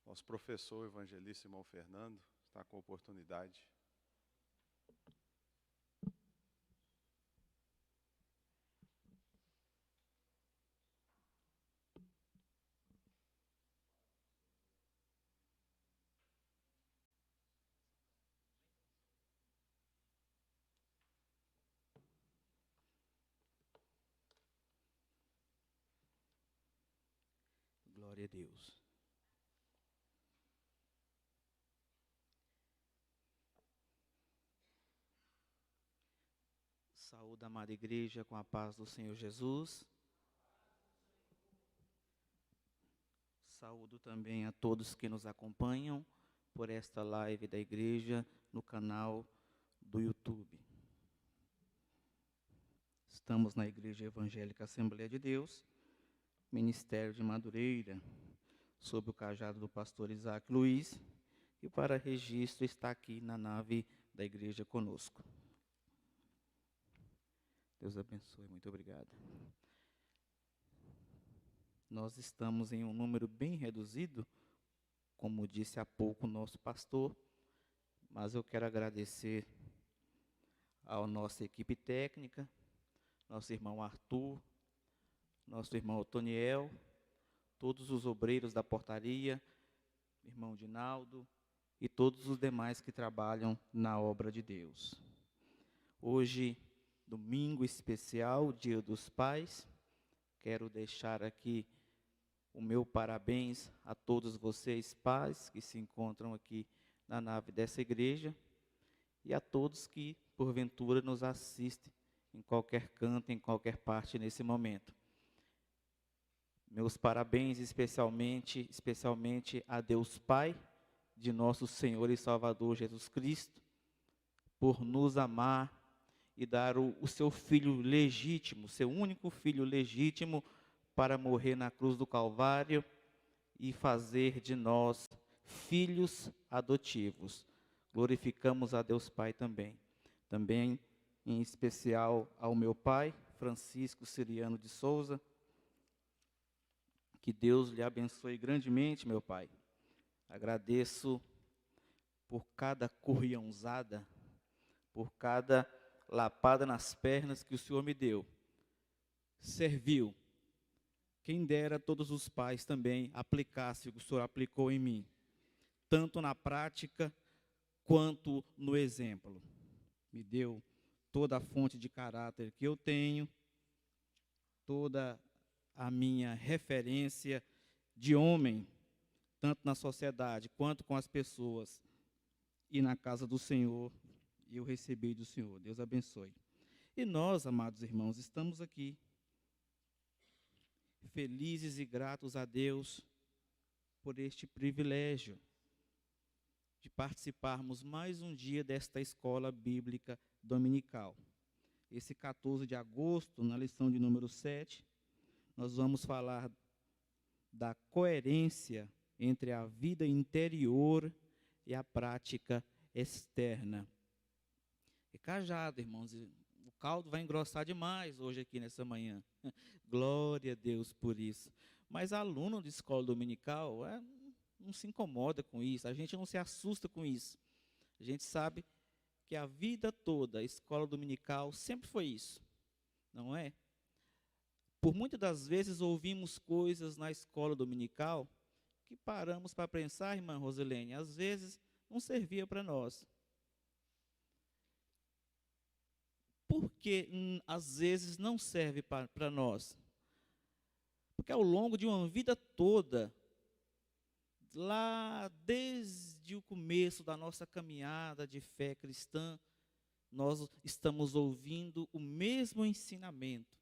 Nosso professor evangelista irmão Fernando está com a oportunidade. Glória a Deus. Saúde, amada igreja, com a paz do Senhor Jesus. Saúdo também a todos que nos acompanham por esta live da igreja no canal do YouTube. Estamos na Igreja Evangélica Assembleia de Deus, Ministério de Madureira, sob o cajado do pastor Isaac Luiz, e para registro está aqui na nave da igreja conosco. Deus abençoe, muito obrigado. Nós estamos em um número bem reduzido, como disse há pouco o nosso pastor, mas eu quero agradecer à nossa equipe técnica, nosso irmão Arthur, nosso irmão Otoniel, todos os obreiros da portaria, irmão Dinaldo e todos os demais que trabalham na obra de Deus. Hoje, domingo especial, Dia dos Pais, quero deixar aqui o meu parabéns a todos vocês, pais, que se encontram aqui na nave dessa igreja, e a todos que, porventura, nos assistem em qualquer canto, em qualquer parte nesse momento. Meus parabéns especialmente a Deus Pai, de nosso Senhor e Salvador Jesus Cristo, por nos amar e dar o seu filho legítimo, seu único filho legítimo, para morrer na cruz do Calvário e fazer de nós filhos adotivos. Glorificamos a Deus Pai também. Também, em especial, ao meu pai, Francisco Siriano de Souza. Que Deus lhe abençoe grandemente, meu pai. Agradeço por cada curriãozada, por cada lapada nas pernas que o Senhor me deu. Serviu. Quem dera todos os pais também aplicassem o que o Senhor aplicou em mim, tanto na prática quanto no exemplo. Me deu toda a fonte de caráter que eu tenho, toda a minha referência de homem, tanto na sociedade quanto com as pessoas, e na casa do Senhor, eu recebi do Senhor. Deus abençoe. E nós, amados irmãos, estamos aqui, felizes e gratos a Deus por este privilégio de participarmos mais um dia desta escola bíblica dominical. Esse 14 de agosto, na lição de número 7, nós vamos falar da coerência entre a vida interior e a prática externa. É cajado, irmãos, o caldo vai engrossar demais hoje aqui nessa manhã. Glória a Deus por isso. Mas aluno de escola dominical não se incomoda com isso, a gente não se assusta com isso. A gente sabe que a vida toda, a escola dominical sempre foi isso, não é? Por muitas das vezes ouvimos coisas na escola dominical que paramos para pensar, irmã Rosilene, às vezes não servia para nós. Por que às vezes não serve para nós? Porque ao longo de uma vida toda, lá desde o começo da nossa caminhada de fé cristã, nós estamos ouvindo o mesmo ensinamento.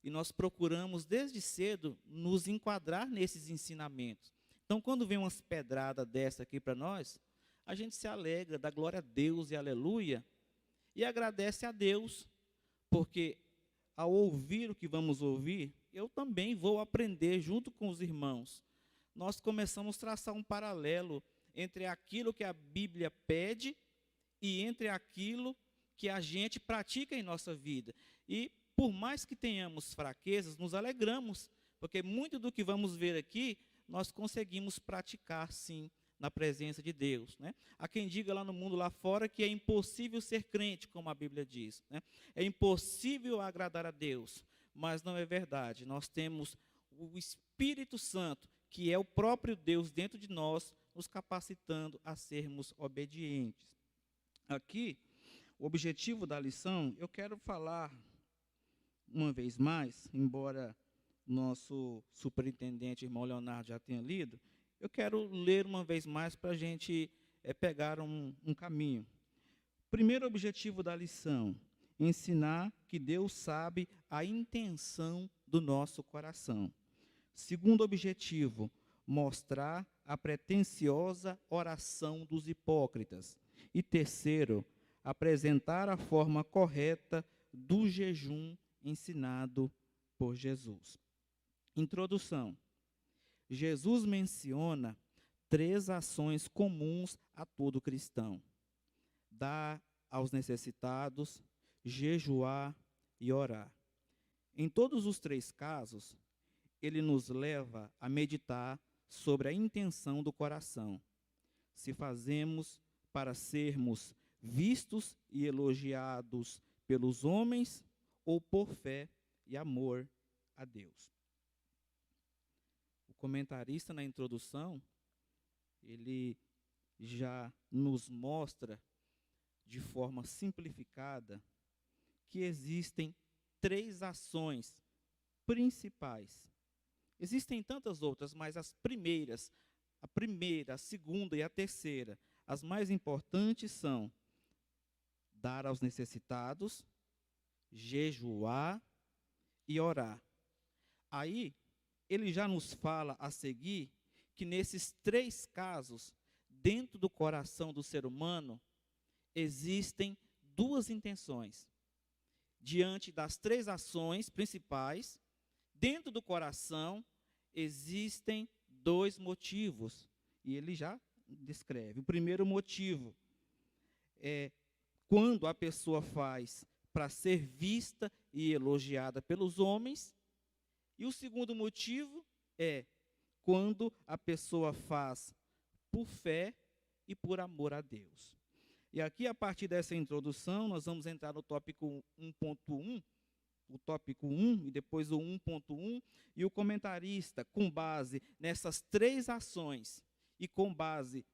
E nós procuramos desde cedo nos enquadrar nesses ensinamentos. Então, quando vem umas pedradas dessa aqui para nós, a gente se alegra, dá glória a Deus e aleluia, e agradece a Deus, porque ao ouvir o que vamos ouvir, eu também vou aprender junto com os irmãos. Nós começamos a traçar um paralelo entre aquilo que a Bíblia pede e entre aquilo que a gente pratica em nossa vida. E por mais que tenhamos fraquezas, nos alegramos, porque muito do que vamos ver aqui nós conseguimos praticar, sim, na presença de Deus, né? Há quem diga lá no mundo lá fora que é impossível ser crente, como a Bíblia diz, né? É impossível agradar a Deus, mas não é verdade. Nós temos o Espírito Santo, que é o próprio Deus dentro de nós, nos capacitando a sermos obedientes. Aqui, o objetivo da lição, eu quero falar uma vez mais, embora nosso superintendente, irmão Leonardo, já tenha lido, eu quero ler uma vez mais para a gente pegar um caminho. Primeiro objetivo da lição, ensinar que Deus sabe a intenção do nosso coração. Segundo objetivo, mostrar a pretensiosa oração dos hipócritas. E terceiro, apresentar a forma correta do jejum ensinado por Jesus. Introdução. Jesus menciona 3 ações comuns a todo cristão: dar aos necessitados, jejuar e orar. Em todos os 3 casos, ele nos leva a meditar sobre a intenção do coração. Se fazemos para sermos vistos e elogiados pelos homens ou por fé e amor a Deus. O comentarista, na introdução, ele já nos mostra de forma simplificada que existem 3 ações principais. Existem tantas outras, mas as primeiras, a primeira, a segunda e a terceira, as mais importantes são dar aos necessitados, jejuar e orar. Aí, ele já nos fala a seguir que nesses 3 casos, dentro do coração do ser humano, existem 2 intenções. Diante das 3 ações principais, dentro do coração, existem 2 motivos. E ele já descreve. O primeiro motivo é quando a pessoa faz para ser vista e elogiada pelos homens. E o segundo motivo é quando a pessoa faz por fé e por amor a Deus. E aqui, a partir dessa introdução, nós vamos entrar no tópico 1.1, o tópico 1 e depois o 1.1, e o comentarista, com base nessas 3 ações e com base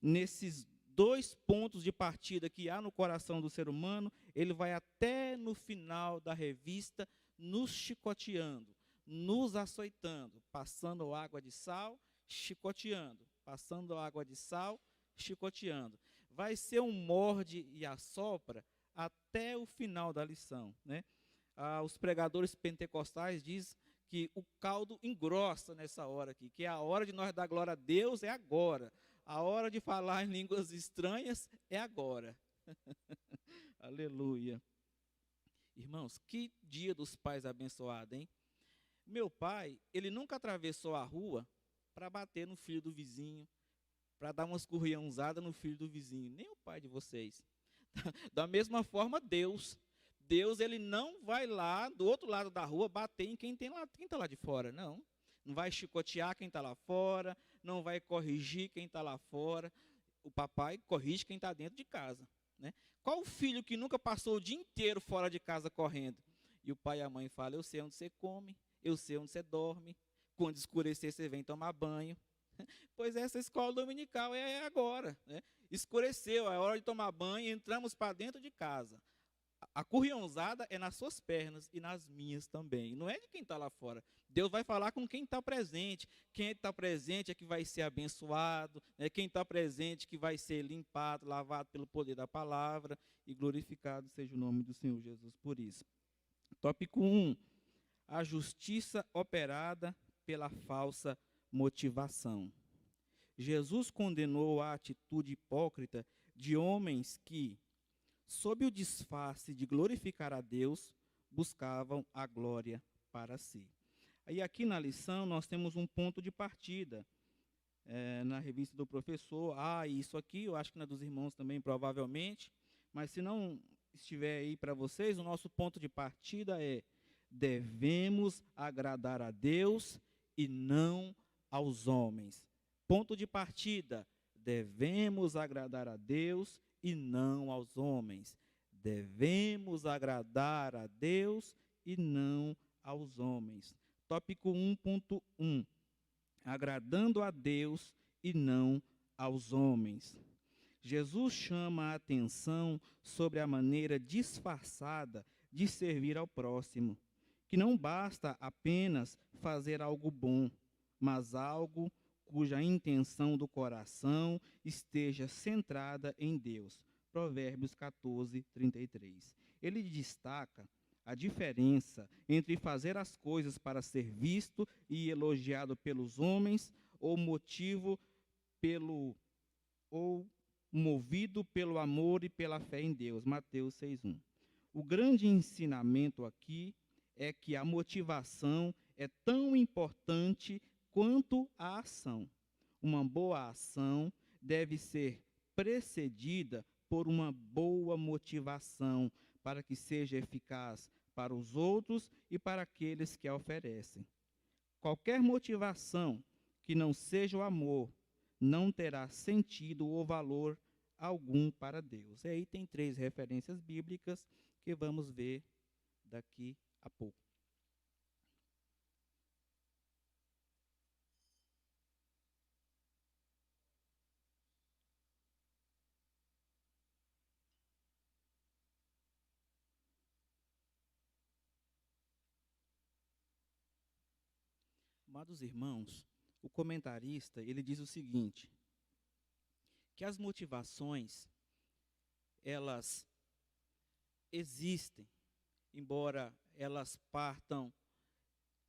nesses 2 pontos de partida que há no coração do ser humano, ele vai até no final da revista nos chicoteando, nos açoitando, passando água de sal, chicoteando, passando água de sal, chicoteando. Vai ser um morde e assopra até o final da lição, né? Os pregadores pentecostais dizem que o caldo engrossa nessa hora aqui, que a hora de nós dar glória a Deus é agora. A hora de falar em línguas estranhas é agora. Aleluia. Irmãos, que dia dos pais abençoado, hein? Meu pai, ele nunca atravessou a rua para bater no filho do vizinho, para dar umas curriãozadas no filho do vizinho. Nem o pai de vocês. Da mesma forma, Deus, ele não vai lá, do outro lado da rua, bater em quem está lá de fora, não. Não vai chicotear quem está lá fora, não vai corrigir quem está lá fora. O papai corrige quem está dentro de casa, né? Qual o filho que nunca passou o dia inteiro fora de casa correndo? E o pai e a mãe falam: eu sei onde você come, eu sei onde você dorme, quando escurecer você vem tomar banho. Pois essa escola dominical é agora, né? Escureceu, é hora de tomar banho, entramos para dentro de casa. A curriãozada é nas suas pernas e nas minhas também. Não é de quem está lá fora. Deus vai falar com quem está presente. Quem está presente é que vai ser abençoado. Né? Quem está presente que vai ser limpado, lavado pelo poder da palavra. E glorificado seja o nome do Senhor Jesus por isso. Tópico 1. A justiça operada pela falsa motivação. Jesus condenou a atitude hipócrita de homens que, sob o disfarce de glorificar a Deus, buscavam a glória para si. Aí aqui na lição nós temos um ponto de partida. Na revista do professor, isso aqui, eu acho que na dos irmãos também, provavelmente, mas se não estiver aí para vocês, o nosso ponto de partida é: devemos agradar a Deus e não aos homens. Ponto de partida: devemos agradar a Deus e não aos homens. Devemos agradar a Deus e não aos homens. Tópico 1.1. Agradando a Deus e não aos homens. Jesus chama a atenção sobre a maneira disfarçada de servir ao próximo, que não basta apenas fazer algo bom, mas algo cuja intenção do coração esteja centrada em Deus. Provérbios 14, 33. Ele destaca a diferença entre fazer as coisas para ser visto e elogiado pelos homens ou movido pelo amor e pela fé em Deus. Mateus 6:1. O grande ensinamento aqui é que a motivação é tão importante quanto a ação. Uma boa ação deve ser precedida por uma boa motivação para que seja eficaz para os outros e para aqueles que a oferecem. Qualquer motivação que não seja o amor não terá sentido ou valor algum para Deus. E aí tem 3 referências bíblicas que vamos ver daqui a pouco. Amados irmãos, o comentarista, ele diz o seguinte, que as motivações, elas existem, embora elas partam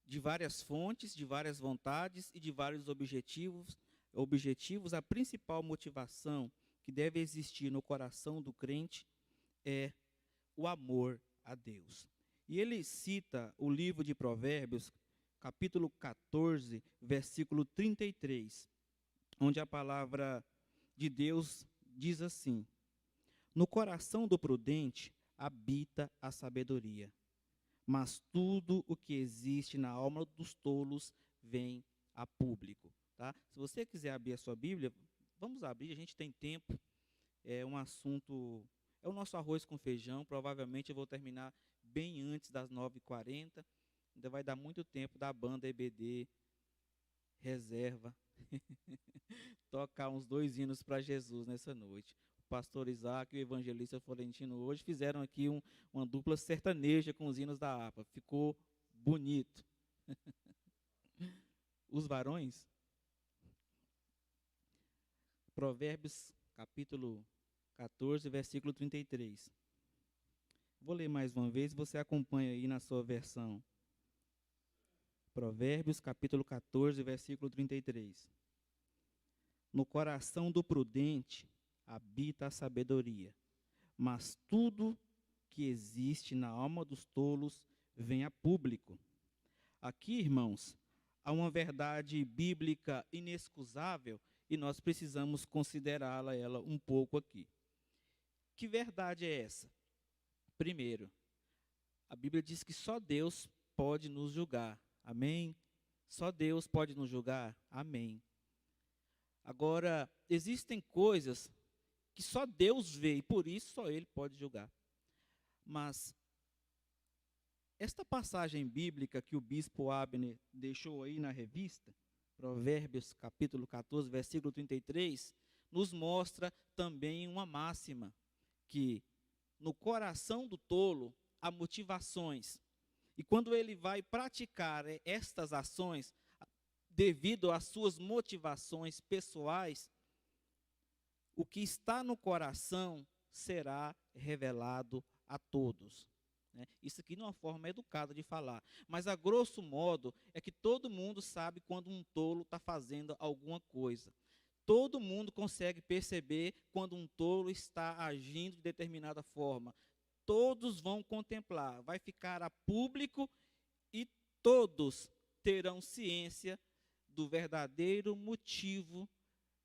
de várias fontes, de várias vontades e de vários objetivos, a principal motivação que deve existir no coração do crente é o amor a Deus. E ele cita o livro de Provérbios, capítulo 14, versículo 33, onde a palavra de Deus diz assim: no coração do prudente habita a sabedoria, mas tudo o que existe na alma dos tolos vem a público. Tá? Se você quiser abrir a sua Bíblia, vamos abrir, a gente tem tempo, é um assunto, é o nosso arroz com feijão, provavelmente eu vou terminar bem antes das 9h40, ainda vai dar muito tempo da banda EBD Reserva tocar uns 2 hinos para Jesus nessa noite. O pastor Isaac e o evangelista Florentino hoje fizeram aqui uma dupla sertaneja com os hinos da APA. Ficou bonito. Os varões? Provérbios, capítulo 14, versículo 33. Vou ler mais uma vez, você acompanha aí na sua versão. Provérbios, capítulo 14, versículo 33. No coração do prudente habita a sabedoria, mas tudo que existe na alma dos tolos vem a público. Aqui, irmãos, há uma verdade bíblica inexcusável e nós precisamos considerá-la ela um pouco aqui. Que verdade é essa? Primeiro, a Bíblia diz que só Deus pode nos julgar. Amém? Só Deus pode nos julgar? Amém. Agora, existem coisas que só Deus vê e por isso só Ele pode julgar. Mas esta passagem bíblica que o bispo Abner deixou aí na revista, Provérbios capítulo 14, versículo 33, nos mostra também uma máxima, que no coração do tolo há motivações. E quando ele vai praticar estas ações, devido às suas motivações pessoais, o que está no coração será revelado a todos. Isso aqui não é uma forma educada de falar, mas a grosso modo é que todo mundo sabe quando um tolo está fazendo alguma coisa. Todo mundo consegue perceber quando um tolo está agindo de determinada forma. Todos vão contemplar, vai ficar a público e todos terão ciência do verdadeiro motivo,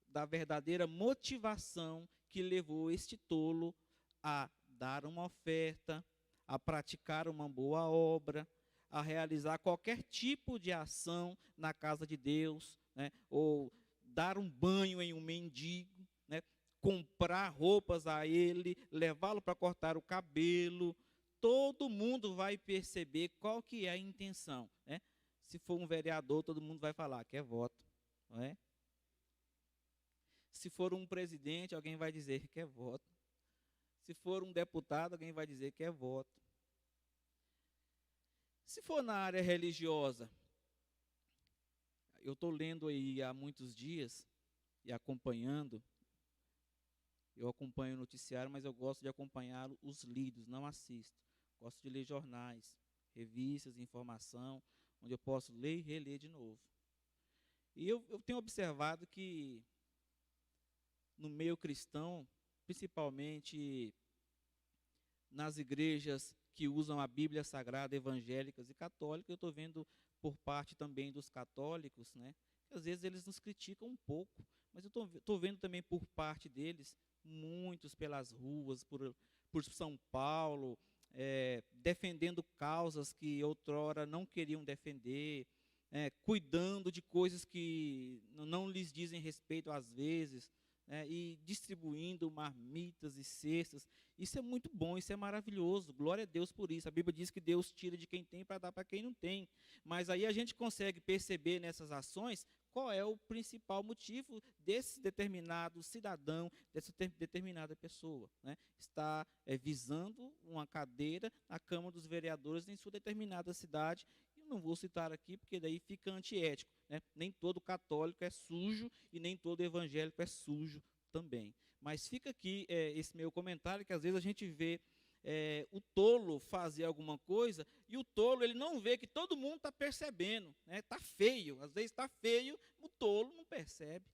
da verdadeira motivação que levou este tolo a dar uma oferta, a praticar uma boa obra, a realizar qualquer tipo de ação na casa de Deus, né? Ou dar um banho em um mendigo, né? Comprar roupas a ele, levá-lo para cortar o cabelo. Todo mundo vai perceber qual que é a intenção, né? Se for um vereador, todo mundo vai falar que é voto, não é? Se for um presidente, alguém vai dizer que é voto. Se for um deputado, alguém vai dizer que é voto. Se for na área religiosa, eu estou lendo aí há muitos dias e acompanhando. Eu acompanho o noticiário, mas eu gosto de acompanhar os lidos, não assisto. Gosto de ler jornais, revistas, informação, onde eu posso ler e reler de novo. E eu tenho observado que no meio cristão, principalmente nas igrejas que usam a Bíblia Sagrada, evangélicas e católicas, eu estou vendo por parte também dos católicos, né, que às vezes eles nos criticam um pouco, mas eu estou vendo também por parte deles, muitos pelas ruas, por São Paulo, defendendo causas que outrora não queriam defender, cuidando de coisas que não lhes dizem respeito às vezes, e distribuindo marmitas e cestas. Isso é muito bom, isso é maravilhoso, glória a Deus por isso. A Bíblia diz que Deus tira de quem tem para dar para quem não tem. Mas aí a gente consegue perceber nessas ações qual é o principal motivo desse determinado cidadão, dessa determinada pessoa, né? Está visando uma cadeira na Câmara dos Vereadores em sua determinada cidade. Eu não vou citar aqui, porque daí fica antiético, né? Nem todo católico é sujo e nem todo evangélico é sujo também. Mas fica aqui esse meu comentário, que às vezes a gente vê o tolo fazer alguma coisa, e o tolo ele não vê que todo mundo está percebendo, né? Está feio, às vezes está feio, o tolo não percebe.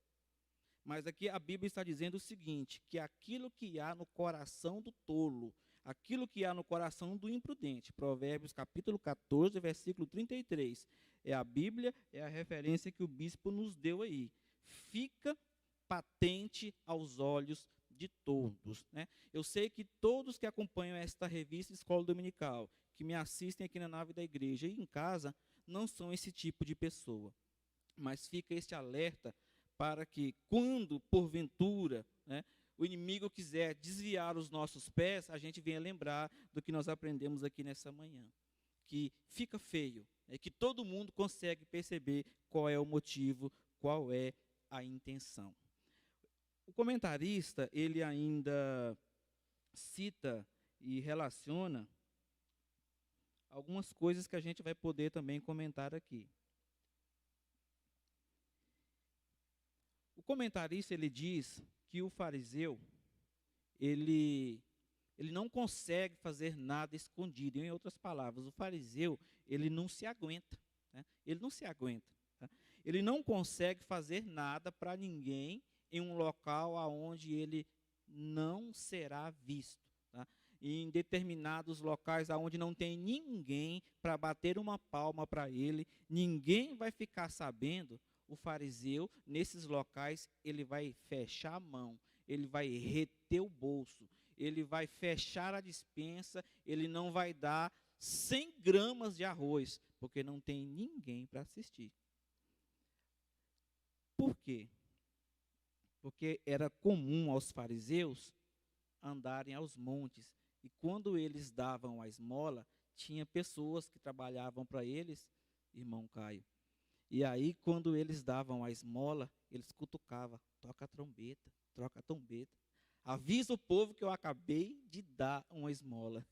Mas aqui a Bíblia está dizendo o seguinte, que aquilo que há no coração do tolo, aquilo que há no coração do imprudente, Provérbios capítulo 14, versículo 33, é a Bíblia, é a referência que o bispo nos deu aí. Fica patente aos olhos de todos, né? Eu sei que todos que acompanham esta revista Escola Dominical, que me assistem aqui na nave da igreja e em casa, não são esse tipo de pessoa. Mas fica este alerta para que, quando, porventura, né, o inimigo quiser desviar os nossos pés, a gente venha lembrar do que nós aprendemos aqui nessa manhã. Que fica feio, que todo mundo consegue perceber qual é o motivo, qual é a intenção. O comentarista, ele ainda cita e relaciona algumas coisas que a gente vai poder também comentar aqui. O comentarista, ele diz que o fariseu, ele não consegue fazer nada escondido. Em outras palavras, o fariseu, ele não se aguenta, né? Ele não se aguenta. Tá? Ele não consegue fazer nada para ninguém em um local onde ele não será visto. Tá? E em determinados locais onde não tem ninguém para bater uma palma para ele, ninguém vai ficar sabendo. O fariseu, nesses locais, ele vai fechar a mão, ele vai reter o bolso, ele vai fechar a despensa, ele não vai dar 100 gramas de arroz, porque não tem ninguém para assistir. Por quê? Porque era comum aos fariseus andarem aos montes, e quando eles davam a esmola, tinha pessoas que trabalhavam para eles, irmão Caio. E aí, quando eles davam a esmola, eles cutucavam, toca a trombeta, troca a trombeta. Avisa o povo que eu acabei de dar uma esmola.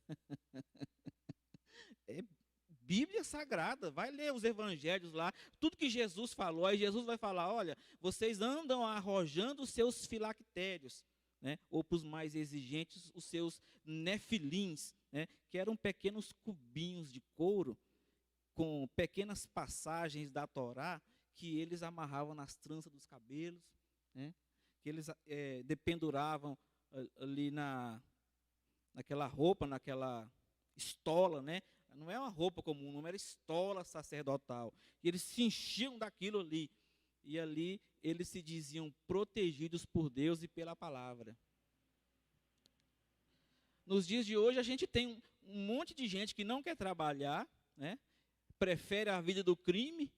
É Bíblia Sagrada, vai ler os evangelhos lá, tudo que Jesus falou, aí Jesus vai falar, olha, vocês andam arrojando os seus filactérios, né? Ou para os mais exigentes, os seus nefilins, né? Que eram pequenos cubinhos de couro, com pequenas passagens da Torá, que eles amarravam nas tranças dos cabelos, né? Que eles dependuravam ali naquela roupa, naquela estola, né? Não é uma roupa comum, não era estola sacerdotal. E eles se enchiam daquilo ali. E ali eles se diziam protegidos por Deus e pela palavra. Nos dias de hoje a gente tem um monte de gente que não quer trabalhar, né? prefere a vida do crime,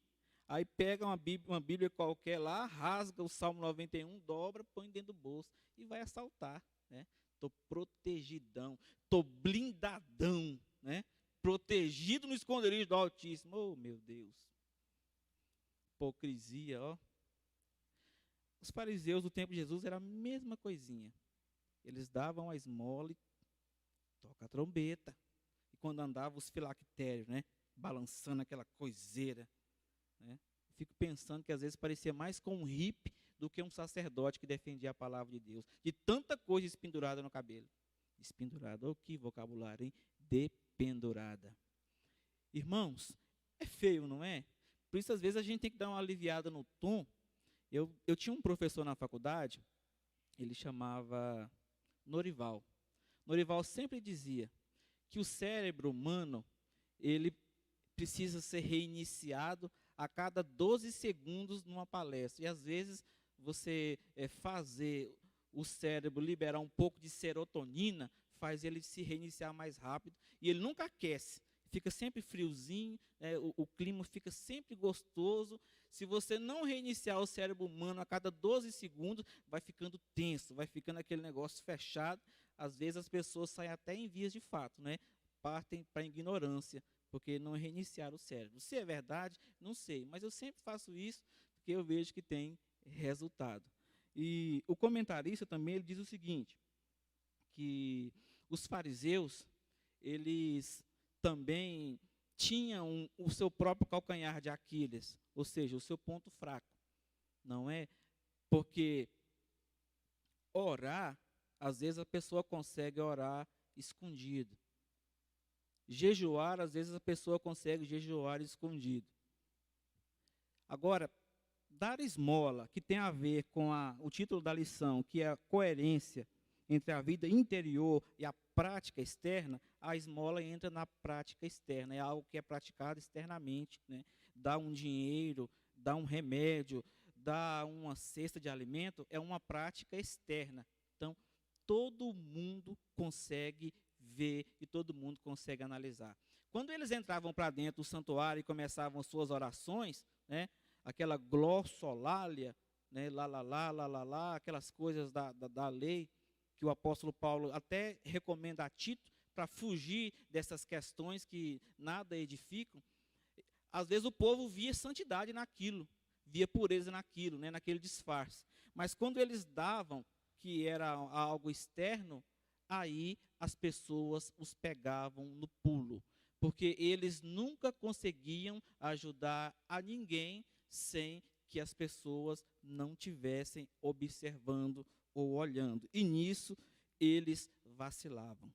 aí pega uma Bíblia qualquer lá, rasga o Salmo 91, dobra, põe dentro do bolso e vai assaltar, né? Estou protegidão, estou blindadão, né? Protegido no esconderijo do Altíssimo. Oh, meu Deus. Hipocrisia, ó. Os fariseus do tempo de Jesus era a mesma coisinha. Eles davam a esmola e toca a trombeta. E quando andavam os filactérios, né? Balançando aquela coiseira, né? Fico pensando que às vezes parecia mais com um hippie do que um sacerdote que defendia a palavra de Deus. De tanta coisa espendurada no cabelo. Espendurada, oh, que vocabulário, hein? Dependurada. Irmãos, é feio, não é? Por isso, às vezes, a gente tem que dar uma aliviada no tom. Eu tinha um professor na faculdade, ele chamava Norival. Norival sempre dizia que o cérebro humano, ele precisa ser reiniciado a cada 12 segundos numa palestra. E, às vezes, você fazer o cérebro liberar um pouco de serotonina, faz ele se reiniciar mais rápido. E ele nunca aquece. Fica sempre friozinho, o clima fica sempre gostoso. Se você não reiniciar o cérebro humano a cada 12 segundos, vai ficando tenso, vai ficando aquele negócio fechado. Às vezes as pessoas saem até em vias de fato, né? Partem para a ignorância, porque não reiniciaram o cérebro. Se é verdade, não sei, mas eu sempre faço isso, porque eu vejo que tem resultado. E o comentarista também ele diz o seguinte, que os fariseus, eles também tinham o seu próprio calcanhar de Aquiles, ou seja, o seu ponto fraco, não é? Porque orar, às vezes a pessoa consegue orar escondido. Jejuar, às vezes a pessoa consegue jejuar escondido. Agora, dar esmola, que tem a ver com o título da lição, que é a coerência entre a vida interior e a prática externa, a esmola entra na prática externa, é algo que é praticado externamente, né? Dar um dinheiro, dar um remédio, dar uma cesta de alimento, é uma prática externa. Então, todo mundo consegue ver e todo mundo consegue analisar. Quando eles entravam para dentro do santuário e começavam suas orações, né? Aquela glossolalia, né? Lá, lá, lá, lá, lá, lá, aquelas coisas da lei, que o apóstolo Paulo até recomenda a Tito para fugir dessas questões que nada edificam. Às vezes o povo via santidade naquilo, via pureza naquilo, né, naquele disfarce. Mas quando eles davam, que era algo externo, aí as pessoas os pegavam no pulo. Porque eles nunca conseguiam ajudar a ninguém sem que as pessoas não tivessem observando ou olhando. E nisso eles vacilavam.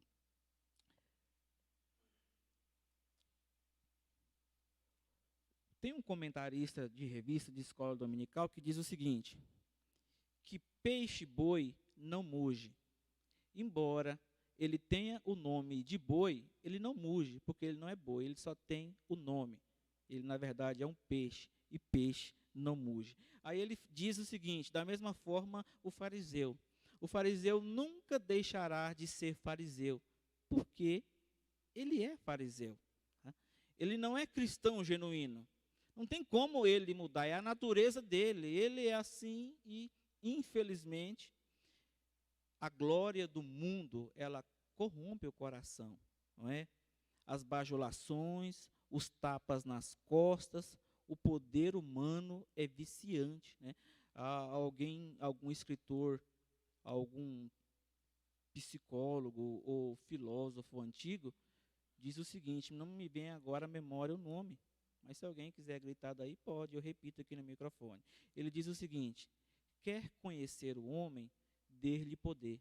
Tem um comentarista de revista de escola dominical que diz o seguinte, que peixe-boi não muge. Embora ele tenha o nome de boi, ele não muge, porque ele não é boi, ele só tem o nome. Ele, na verdade, é um peixe, e peixe não muge. Aí ele diz o seguinte, da mesma forma, o fariseu. O fariseu nunca deixará de ser fariseu, porque ele é fariseu. Tá? Ele não é cristão genuíno. Não tem como ele mudar, é a natureza dele. Ele é assim e, infelizmente, a glória do mundo, ela corrompe o coração, não é? As bajulações, os tapas nas costas, o poder humano é viciante, né? Algum escritor, algum psicólogo ou filósofo antigo diz o seguinte, não me vem agora à memória o nome, mas se alguém quiser gritar daí, pode, eu repito aqui no microfone. Ele diz o seguinte, quer conhecer o homem, dê-lhe poder.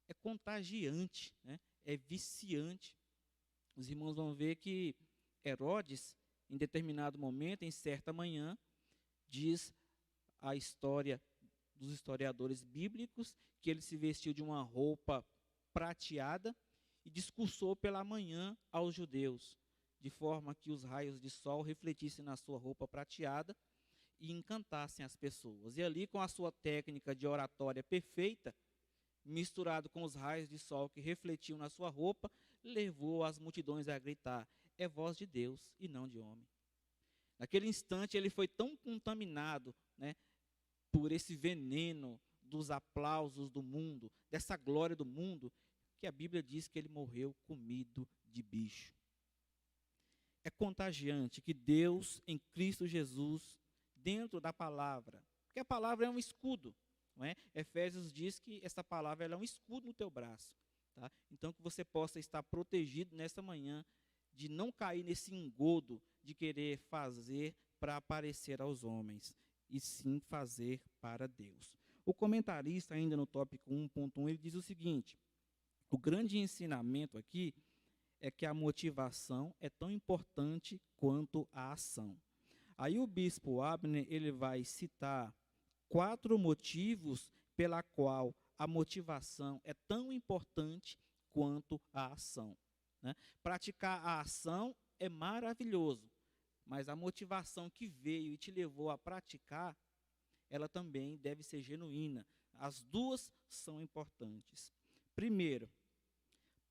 É contagiante, né? É viciante. Os irmãos vão ver que Herodes, em determinado momento, em certa manhã, diz a história dos historiadores bíblicos, que ele se vestiu de uma roupa prateada e discursou pela manhã aos judeus, de forma que os raios de sol refletissem na sua roupa prateada e encantassem as pessoas. E ali, com a sua técnica de oratória perfeita, misturado com os raios de sol que refletiam na sua roupa, levou as multidões a gritar, é voz de Deus e não de homem. Naquele instante ele foi tão contaminado, né, por esse veneno dos aplausos do mundo, dessa glória do mundo, que a Bíblia diz que ele morreu comido de bicho. É contagiante que Deus, em Cristo Jesus, dentro da palavra, porque a palavra é um escudo, não é? Efésios diz que essa palavra ela é um escudo no teu braço, tá? Então que você possa estar protegido nesta manhã, de não cair nesse engodo de querer fazer para aparecer aos homens, e sim fazer para Deus. O comentarista, ainda no tópico 1.1, ele diz o seguinte: o grande ensinamento aqui é que a motivação é tão importante quanto a ação. Aí o bispo Abner, ele vai citar 4 motivos pela qual a motivação é tão importante quanto a ação, né? Praticar a ação é maravilhoso, mas a motivação que veio e te levou a praticar, ela também deve ser genuína. As duas são importantes. Primeiro,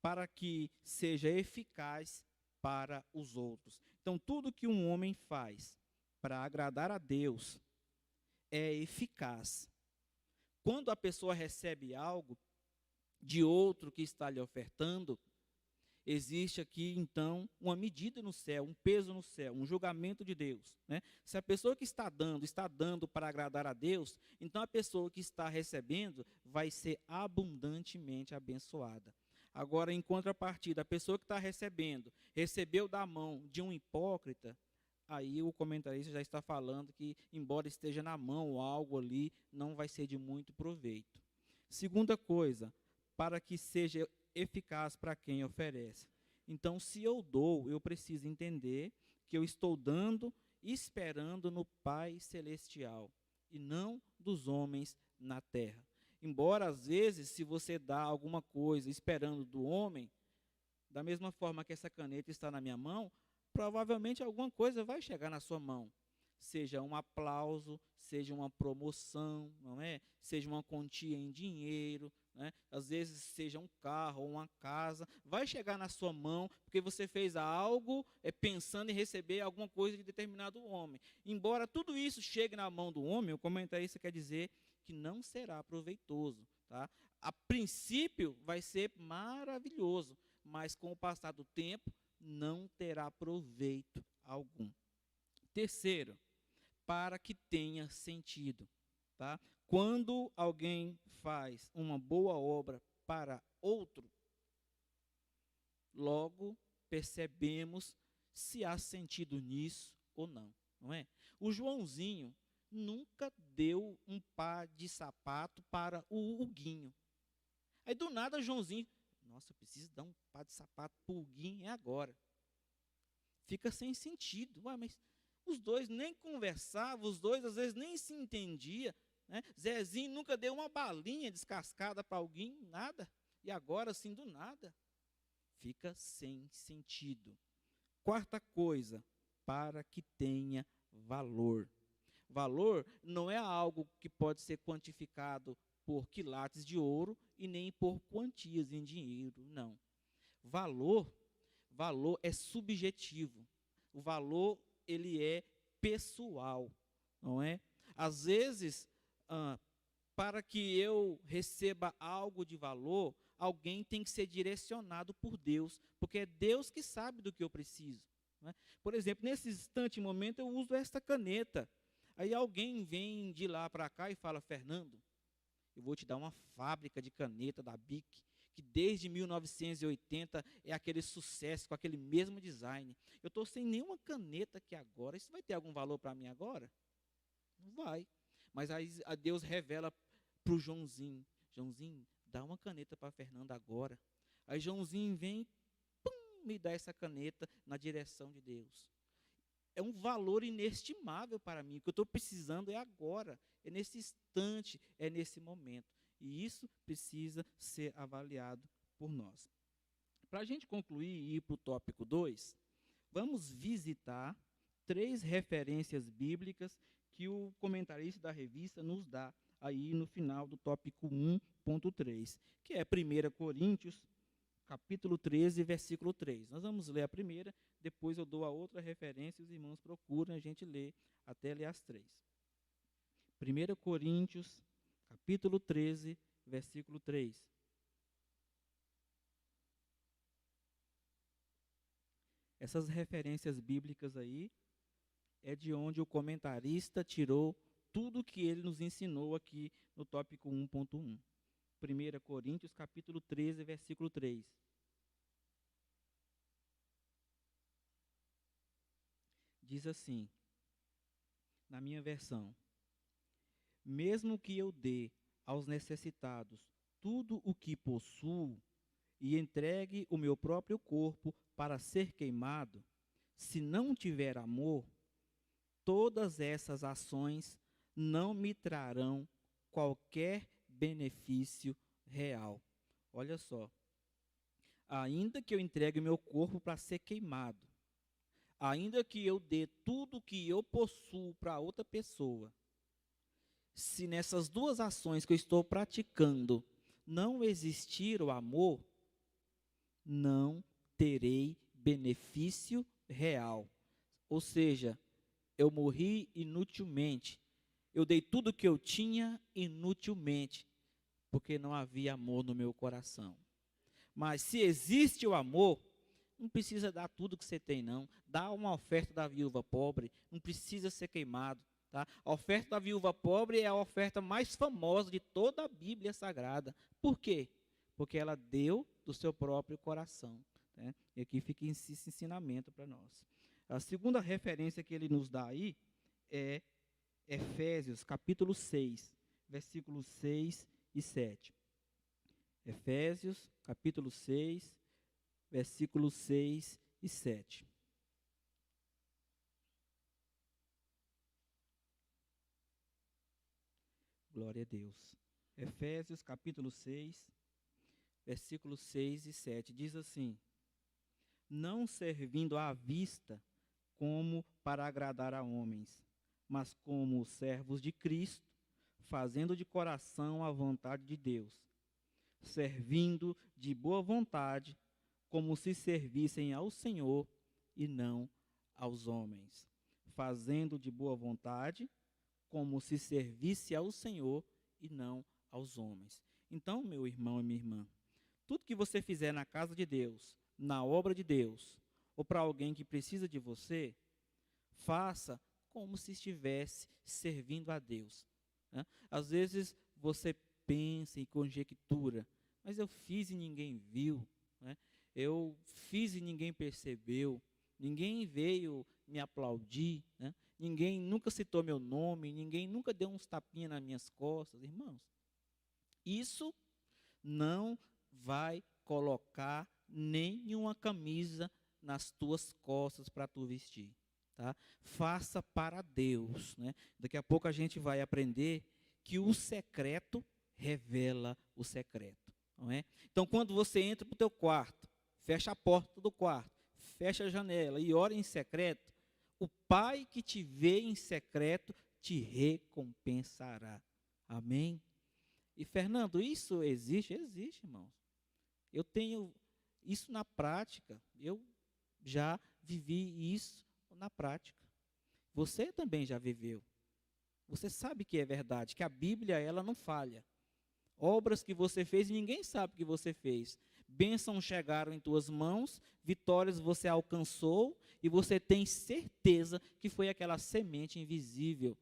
para que seja eficaz para os outros. Então, tudo que um homem faz para agradar a Deus é eficaz. Quando a pessoa recebe algo de outro que está lhe ofertando, existe aqui, então, uma medida no céu, um peso no céu, um julgamento de Deus, né? Se a pessoa que está dando para agradar a Deus, então a pessoa que está recebendo vai ser abundantemente abençoada. Agora, em contrapartida, a pessoa que está recebendo, recebeu da mão de um hipócrita, aí o comentarista já está falando que, embora esteja na mão algo ali, não vai ser de muito proveito. Segunda coisa, para que seja eficaz para quem oferece. Então, se eu dou, eu preciso entender que eu estou dando esperando no Pai Celestial e não dos homens na terra. Embora, às vezes, se você dá alguma coisa esperando do homem, da mesma forma que essa caneta está na minha mão, provavelmente alguma coisa vai chegar na sua mão. Seja um aplauso, seja uma promoção, não é? Seja uma quantia em dinheiro, né? Às vezes seja um carro ou uma casa, vai chegar na sua mão porque você fez algo pensando em receber alguma coisa de determinado homem. Embora tudo isso chegue na mão do homem, o comentarista quer dizer que não será proveitoso, tá? A princípio vai ser maravilhoso, mas com o passar do tempo não terá proveito algum. Terceiro, para que tenha sentido, tá? Quando alguém faz uma boa obra para outro, logo percebemos se há sentido nisso ou não, não é? O Joãozinho nunca deu um par de sapato para o Huguinho. Aí do nada Joãozinho, nossa, eu preciso dar um par de sapato para o Huguinho, é agora. Fica sem sentido. Ué, mas os dois nem conversavam, os dois às vezes nem se entendiam, né? Zezinho nunca deu uma balinha descascada para alguém, nada. E agora, assim, do nada, fica sem sentido. Quarta coisa, para que tenha valor. Valor não é algo que pode ser quantificado por quilates de ouro e nem por quantias em dinheiro, não. Valor é subjetivo. O valor, ele é pessoal, não é? Às vezes, para que eu receba algo de valor, alguém tem que ser direcionado por Deus, porque é Deus que sabe do que eu preciso, não é? Por exemplo, nesse instante, momento, eu uso esta caneta. Aí alguém vem de lá para cá e fala, Fernando, eu vou te dar uma fábrica de caneta da Bic, que desde 1980 é aquele sucesso, com aquele mesmo design. Eu estou sem nenhuma caneta aqui agora. Isso vai ter algum valor para mim agora? Não vai. Mas aí a Deus revela para o Joãozinho. Joãozinho, dá uma caneta para Fernanda agora. Aí Joãozinho vem, me dá essa caneta na direção de Deus. É um valor inestimável para mim. O que eu estou precisando é agora. É nesse instante, é nesse momento. E isso precisa ser avaliado por nós. Para a gente concluir e ir para o tópico 2, vamos visitar 3 referências bíblicas que o comentarista da revista nos dá aí no final do tópico 1.3, que é 1 Coríntios, capítulo 13, versículo 3. Nós vamos ler a primeira, depois eu dou a outra referência e os irmãos procuram, a gente lê até ler as 3. 1 Coríntios, capítulo 13, versículo 3. Essas referências bíblicas aí é de onde o comentarista tirou tudo que ele nos ensinou aqui no tópico 1.1. 1 Coríntios, capítulo 13, versículo 3. Diz assim, na minha versão: mesmo que eu dê aos necessitados tudo o que possuo e entregue o meu próprio corpo para ser queimado, se não tiver amor, todas essas ações não me trarão qualquer benefício real. Olha só, ainda que eu entregue meu corpo para ser queimado, ainda que eu dê tudo que eu possuo para outra pessoa, se nessas duas ações que eu estou praticando não existir o amor, não terei benefício real. Ou seja, eu morri inutilmente. Eu dei tudo que eu tinha inutilmente, porque não havia amor no meu coração. Mas se existe o amor, não precisa dar tudo que você tem, não. Dá uma oferta da viúva pobre, não precisa ser queimado. Tá? A oferta da viúva pobre é a oferta mais famosa de toda a Bíblia Sagrada. Por quê? Porque ela deu do seu próprio coração. Né? E aqui fica esse ensinamento para nós. A segunda referência que ele nos dá aí é Efésios, capítulo 6, versículos 6 e 7. Efésios, capítulo 6, versículos 6 e 7. Glória a Deus. Efésios, capítulo 6, versículos 6 e 7. Diz assim: não servindo à vista como para agradar a homens, mas como servos de Cristo, fazendo de coração a vontade de Deus, servindo de boa vontade, como se servissem ao Senhor e não aos homens, fazendo de boa vontade, como se servisse ao Senhor e não aos homens. Então, meu irmão e minha irmã, tudo que você fizer na casa de Deus, na obra de Deus, ou para alguém que precisa de você, faça como se estivesse servindo a Deus. Né? Às vezes você pensa e conjectura, mas eu fiz e ninguém viu, né? Eu fiz e ninguém percebeu, ninguém veio me aplaudir, né? Ninguém nunca citou meu nome, ninguém nunca deu uns tapinhas nas minhas costas. Irmãos, isso não vai colocar nenhuma camisa nas tuas costas para tu vestir. Tá? Faça para Deus. Né? Daqui a pouco a gente vai aprender que o secreto revela o secreto. Não é? Então, quando você entra para o teu quarto, fecha a porta do quarto, fecha a janela e ora em secreto, o Pai que te vê em secreto te recompensará. Amém? E, Fernando, isso existe? Existe, irmãos. Eu tenho isso na prática. Eu já vivi isso na prática. Você também já viveu. Você sabe que é verdade, que a Bíblia, ela não falha. Obras que você fez, ninguém sabe que você fez. Bênçãos chegaram em tuas mãos, vitórias você alcançou, e você tem certeza que foi aquela semente invisível,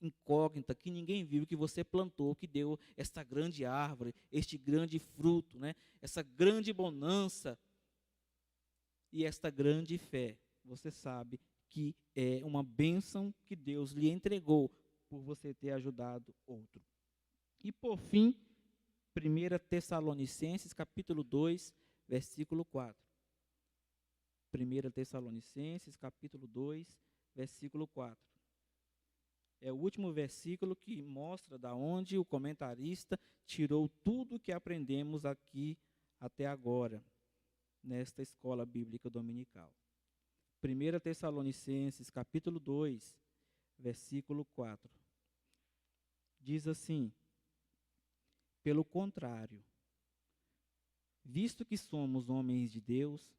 incógnita, que ninguém viu, que você plantou, que deu esta grande árvore, este grande fruto, né? Essa grande bonança e esta grande fé. Você sabe que é uma bênção que Deus lhe entregou por você ter ajudado outro. E por fim, 1 Tessalonicenses, capítulo 2, versículo 4. 1 Tessalonicenses, capítulo 2, versículo 4. É o último versículo que mostra da onde o comentarista tirou tudo que aprendemos aqui até agora, nesta escola bíblica dominical. 1 Tessalonicenses, capítulo 2, versículo 4. Diz assim: pelo contrário, Visto que somos homens de Deus,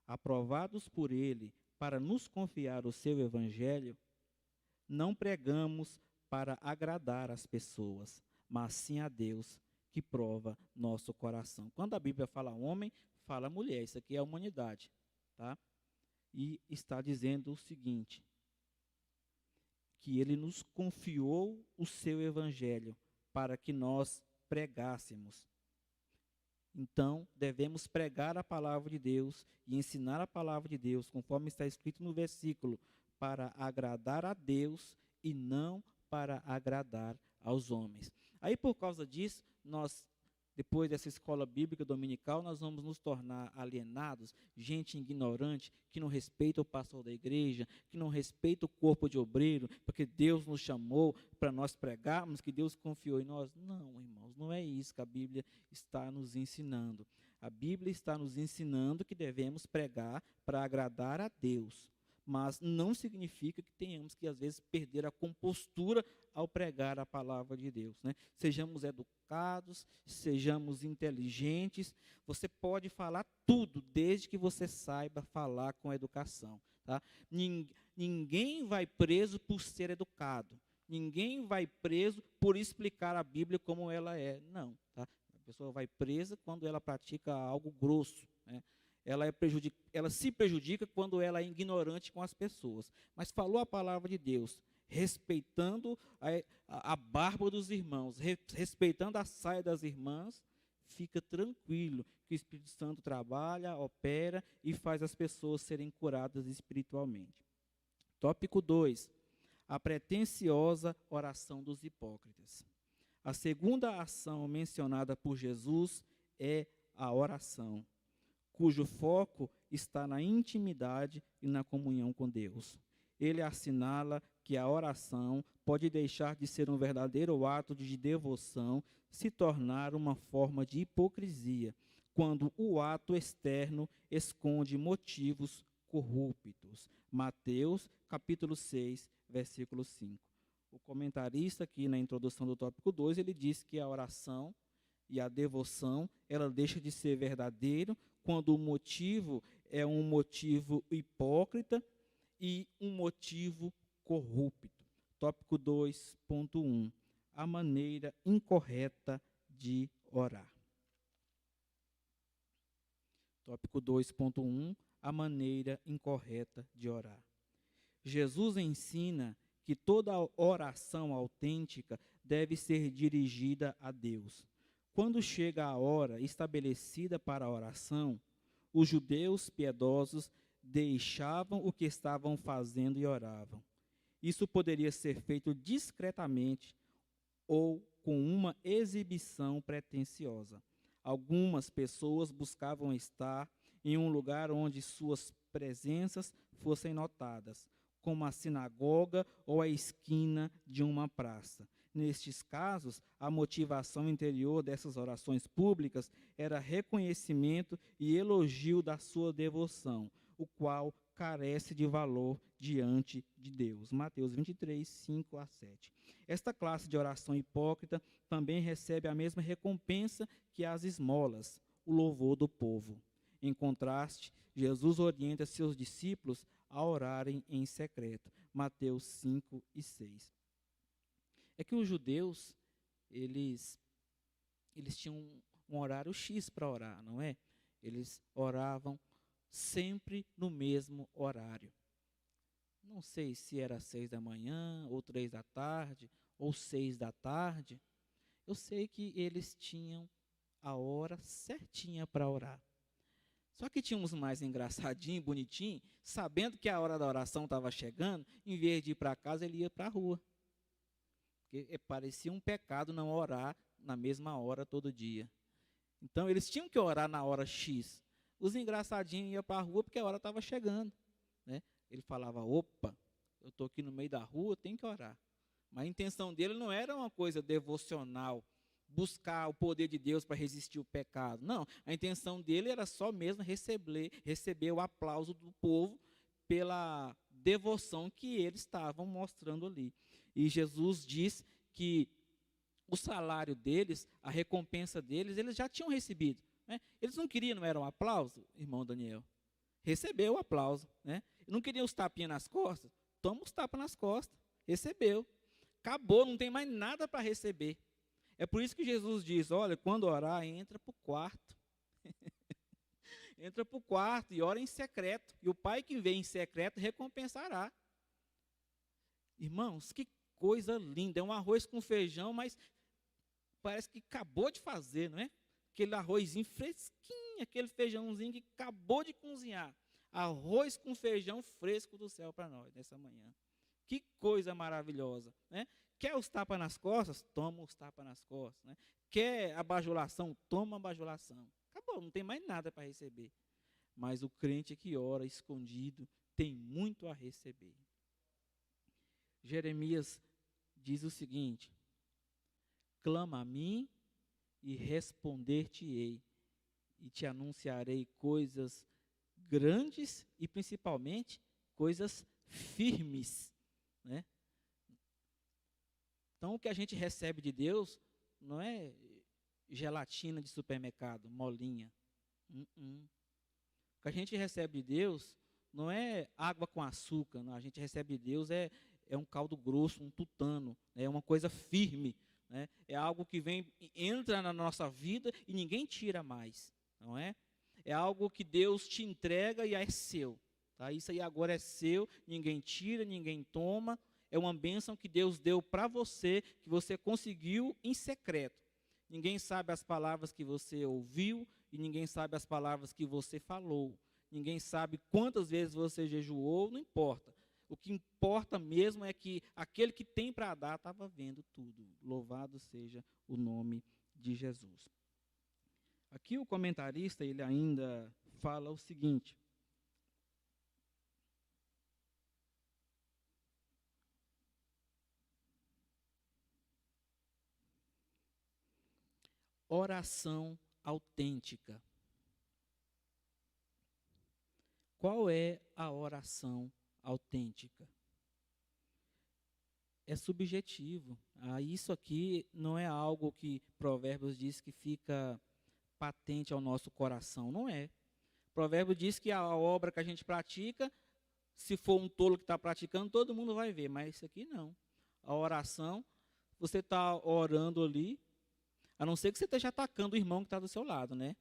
aprovados por Ele para nos confiar o seu Evangelho, não pregamos para agradar as pessoas, mas sim a Deus, que prova nosso coração. Quando a Bíblia fala homem, fala mulher. Isso aqui é a humanidade, tá? E está dizendo o seguinte, que Ele nos confiou o seu Evangelho para que nós pregássemos. Então, devemos pregar a palavra de Deus e ensinar a palavra de Deus, conforme está escrito no versículo, para agradar a Deus e não para agradar aos homens. Aí, por causa disso, nós, depois dessa escola bíblica dominical, nós vamos nos tornar alienados, gente ignorante, que não respeita o pastor da igreja, que não respeita o corpo de obreiro, porque Deus nos chamou para nós pregarmos, que Deus confiou em nós. Não, irmãos, não é isso que a Bíblia está nos ensinando. A Bíblia está nos ensinando que devemos pregar para agradar a Deus, mas não significa que tenhamos que, às vezes, perder a compostura ao pregar a palavra de Deus, né? Sejamos educados, sejamos inteligentes. Você pode falar tudo, desde que você saiba falar com educação, tá? Ninguém vai preso por ser educado. Ninguém vai preso por explicar a Bíblia como ela é. Não, tá? A pessoa vai presa quando ela pratica algo grosso, né? Ela se prejudica quando ela é ignorante com as pessoas. Mas falou a palavra de Deus, respeitando a barba dos irmãos, respeitando a saia das irmãs, fica tranquilo que o Espírito Santo trabalha, opera e faz as pessoas serem curadas espiritualmente. Tópico 2. A pretensiosa oração dos hipócritas. A segunda ação mencionada por Jesus é a oração, cujo foco está na intimidade e na comunhão com Deus. Ele assinala que a oração pode deixar de ser um verdadeiro ato de devoção, se tornar uma forma de hipocrisia, quando o ato externo esconde motivos corruptos. Mateus, capítulo 6, versículo 5. O comentarista aqui na introdução do tópico 2, ele diz que a oração e a devoção, ela deixa de ser verdadeiro quando o motivo é um motivo hipócrita e um motivo corrupto. Tópico 2.1. A maneira incorreta de orar. Tópico 2.1. A maneira incorreta de orar. Jesus ensina que toda oração autêntica deve ser dirigida a Deus. Quando chega a hora estabelecida para a oração, os judeus piedosos deixavam o que estavam fazendo e oravam. Isso poderia ser feito discretamente ou com uma exibição pretensiosa. Algumas pessoas buscavam estar em um lugar onde suas presenças fossem notadas, como a sinagoga ou a esquina de uma praça. Nestes casos, a motivação interior dessas orações públicas era reconhecimento e elogio da sua devoção, o qual carece de valor diante de Deus. Mateus 23, 5 a 7. Esta classe de oração hipócrita também recebe a mesma recompensa que as esmolas, o louvor do povo. Em contraste, Jesus orienta seus discípulos a orarem em secreto. Mateus 5 e 6. É que os judeus, eles tinham um horário X para orar, não é? Eles oravam sempre no mesmo horário. Não sei se era 6 da manhã, ou 3 da tarde, ou 6 da tarde. Eu sei que eles tinham a hora certinha para orar. Só que tinha uns mais engraçadinhos, bonitinhos, sabendo que a hora da oração estava chegando, em vez de ir para casa, ele ia para a rua. Porque parecia um pecado não orar na mesma hora todo dia. Então, eles tinham que orar na hora X. Os engraçadinhos iam para a rua porque a hora estava chegando, né? Ele falava, opa, eu estou aqui no meio da rua, tenho que orar. Mas a intenção dele não era uma coisa devocional, buscar o poder de Deus para resistir ao pecado. Não, a intenção dele era só mesmo receber o aplauso do povo pela devoção que eles estavam mostrando ali. E Jesus diz que o salário deles, a recompensa deles, eles já tinham recebido. né? Eles não queriam, não era um aplauso, irmão Daniel? Recebeu o aplauso, né? Não queriam os tapinhas nas costas? Toma os tapas nas costas. Recebeu. Acabou, não tem mais nada para receber. É por isso que Jesus diz, olha, quando orar, entra para o quarto. Entra para o quarto e ora em secreto. E o Pai que vem em secreto recompensará. Irmãos, que coisa linda. É um arroz com feijão, mas parece que acabou de fazer, não é? Aquele arrozinho fresquinho, aquele feijãozinho que acabou de cozinhar. Arroz com feijão fresco do céu para nós nessa manhã. Que coisa maravilhosa, né? Quer os tapas nas costas? Toma os tapas nas costas, né? Quer a bajulação? Toma a bajulação. Acabou, não tem mais nada para receber. Mas o crente que ora escondido tem muito a receber. Jeremias diz o seguinte: clama a mim e responder-te-ei, e te anunciarei coisas grandes e principalmente coisas firmes, né? Então o que a gente recebe de Deus não é gelatina de supermercado, molinha. O que a gente recebe de Deus não é água com açúcar, não. A gente recebe de Deus é um caldo grosso, um tutano, né? É uma coisa firme, né? É algo que vem, entra na nossa vida e ninguém tira mais, não é? É algo que Deus te entrega e é seu, tá? Isso aí agora é seu, ninguém tira, ninguém toma. É uma bênção que Deus deu para você, que você conseguiu em secreto. Ninguém sabe as palavras que você ouviu e ninguém sabe as palavras que você falou. Ninguém sabe quantas vezes você jejuou, não importa. O que importa mesmo é que aquele que tem para dar estava vendo tudo. Louvado seja o nome de Jesus. Aqui o comentarista, ele ainda fala o seguinte: oração autêntica. Qual é a oração autêntica? É subjetivo. Isso aqui não é algo que Provérbios diz que fica patente ao nosso coração. Não é. Provérbios diz que a obra que a gente pratica, se for um tolo que está praticando, todo mundo vai ver. Mas isso aqui não. A oração, você está orando ali, a não ser que você esteja atacando o irmão que está do seu lado, né?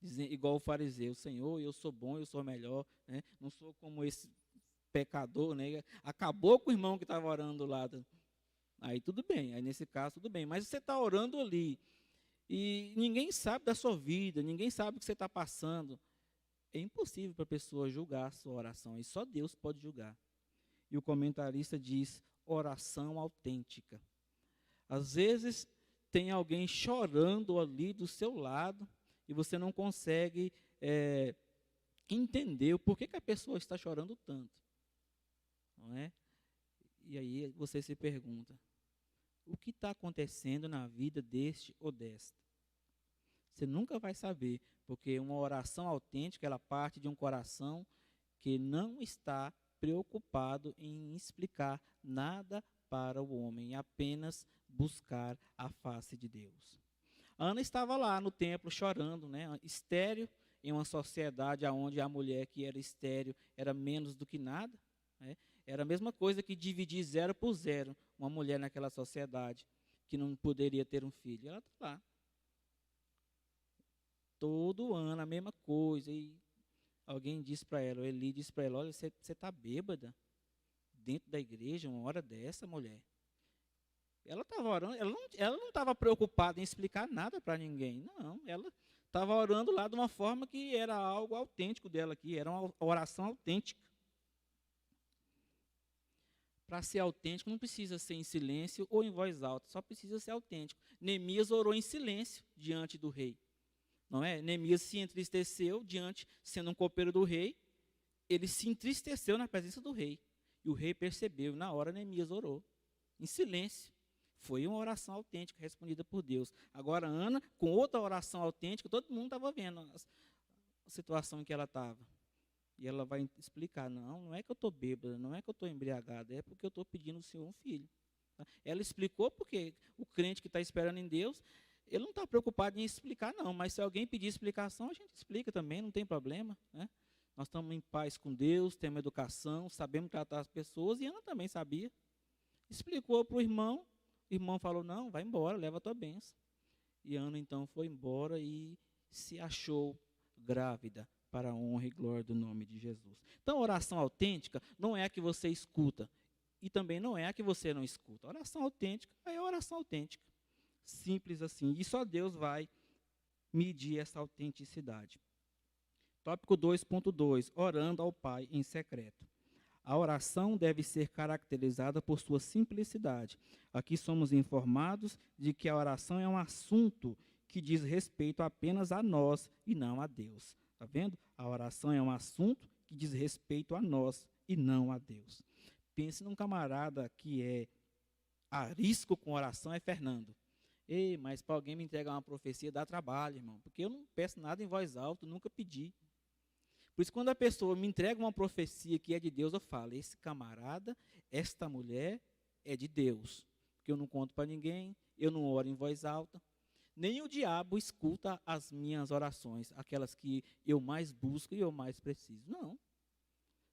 Igual o fariseu: Senhor, eu sou bom, eu sou melhor, né? Não sou como esse pecador, né? Acabou com o irmão que estava orando do lado. Aí tudo bem, aí nesse caso tudo bem. Mas você está orando ali e ninguém sabe da sua vida, ninguém sabe o que você está passando. É impossível para a pessoa julgar a sua oração, e só Deus pode julgar. E o comentarista diz: oração autêntica. Às vezes tem alguém chorando ali do seu lado e você não consegue entender o porquê que a pessoa está chorando tanto. Não é? E aí você se pergunta: o que está acontecendo na vida deste ou desta? Você nunca vai saber, porque uma oração autêntica, ela parte de um coração que não está preocupado em explicar nada para o homem, apenas buscar a face de Deus. Ana estava lá no templo chorando, né? Estéril, em uma sociedade onde a mulher que era estéril era menos do que nada, né? Era a mesma coisa que dividir 0 por 0, uma mulher naquela sociedade que não poderia ter um filho. Ela está lá. Todo ano a mesma coisa. E alguém disse para ela, Eli disse para ela: olha, você está bêbada dentro da igreja, uma hora dessa, mulher. Ela estava orando, ela não estava preocupada em explicar nada para ninguém. Não, ela estava orando lá de uma forma que era algo autêntico dela aqui, era uma oração autêntica. Para ser autêntico não precisa ser em silêncio ou em voz alta, só precisa ser autêntico. Neemias orou em silêncio diante do rei. Não é? Neemias se entristeceu diante, sendo um copeiro do rei, ele se entristeceu na presença do rei. E o rei percebeu, e na hora Neemias orou, em silêncio. Foi uma oração autêntica, respondida por Deus. Agora, Ana, com outra oração autêntica, todo mundo estava vendo a situação em que ela estava. E ela vai explicar: não é que eu estou bêbada, não é que eu estou embriagada, é porque eu estou pedindo ao Senhor um filho. Ela explicou porque o crente que está esperando em Deus, ele não está preocupado em explicar, não, mas se alguém pedir explicação, a gente explica também, não tem problema, né? Nós estamos em paz com Deus, temos educação, sabemos tratar as pessoas, e Ana também sabia. Explicou para o irmão falou, não, vai embora, leva a tua bênção. E Ana, então, foi embora e se achou grávida, para a honra e glória do nome de Jesus. Então, a oração autêntica não é a que você escuta, e também não é a que você não escuta. A oração autêntica é a oração autêntica. Simples assim. E só Deus vai medir essa autenticidade. Tópico 2.2, orando ao Pai em secreto. A oração deve ser caracterizada por sua simplicidade. Aqui somos informados de que a oração é um assunto que diz respeito apenas a nós e não a Deus. Está vendo? A oração é um assunto que diz respeito a nós e não a Deus. Pense num camarada que é arisco com oração, é Fernando. Ei, mas para alguém me entregar uma profecia dá trabalho, irmão, porque eu não peço nada em voz alta, nunca pedi. Por isso, quando a pessoa me entrega uma profecia que é de Deus, eu falo, esse camarada, esta mulher é de Deus. Porque eu não conto para ninguém, eu não oro em voz alta. Nem o diabo escuta as minhas orações, aquelas que eu mais busco e eu mais preciso. Não.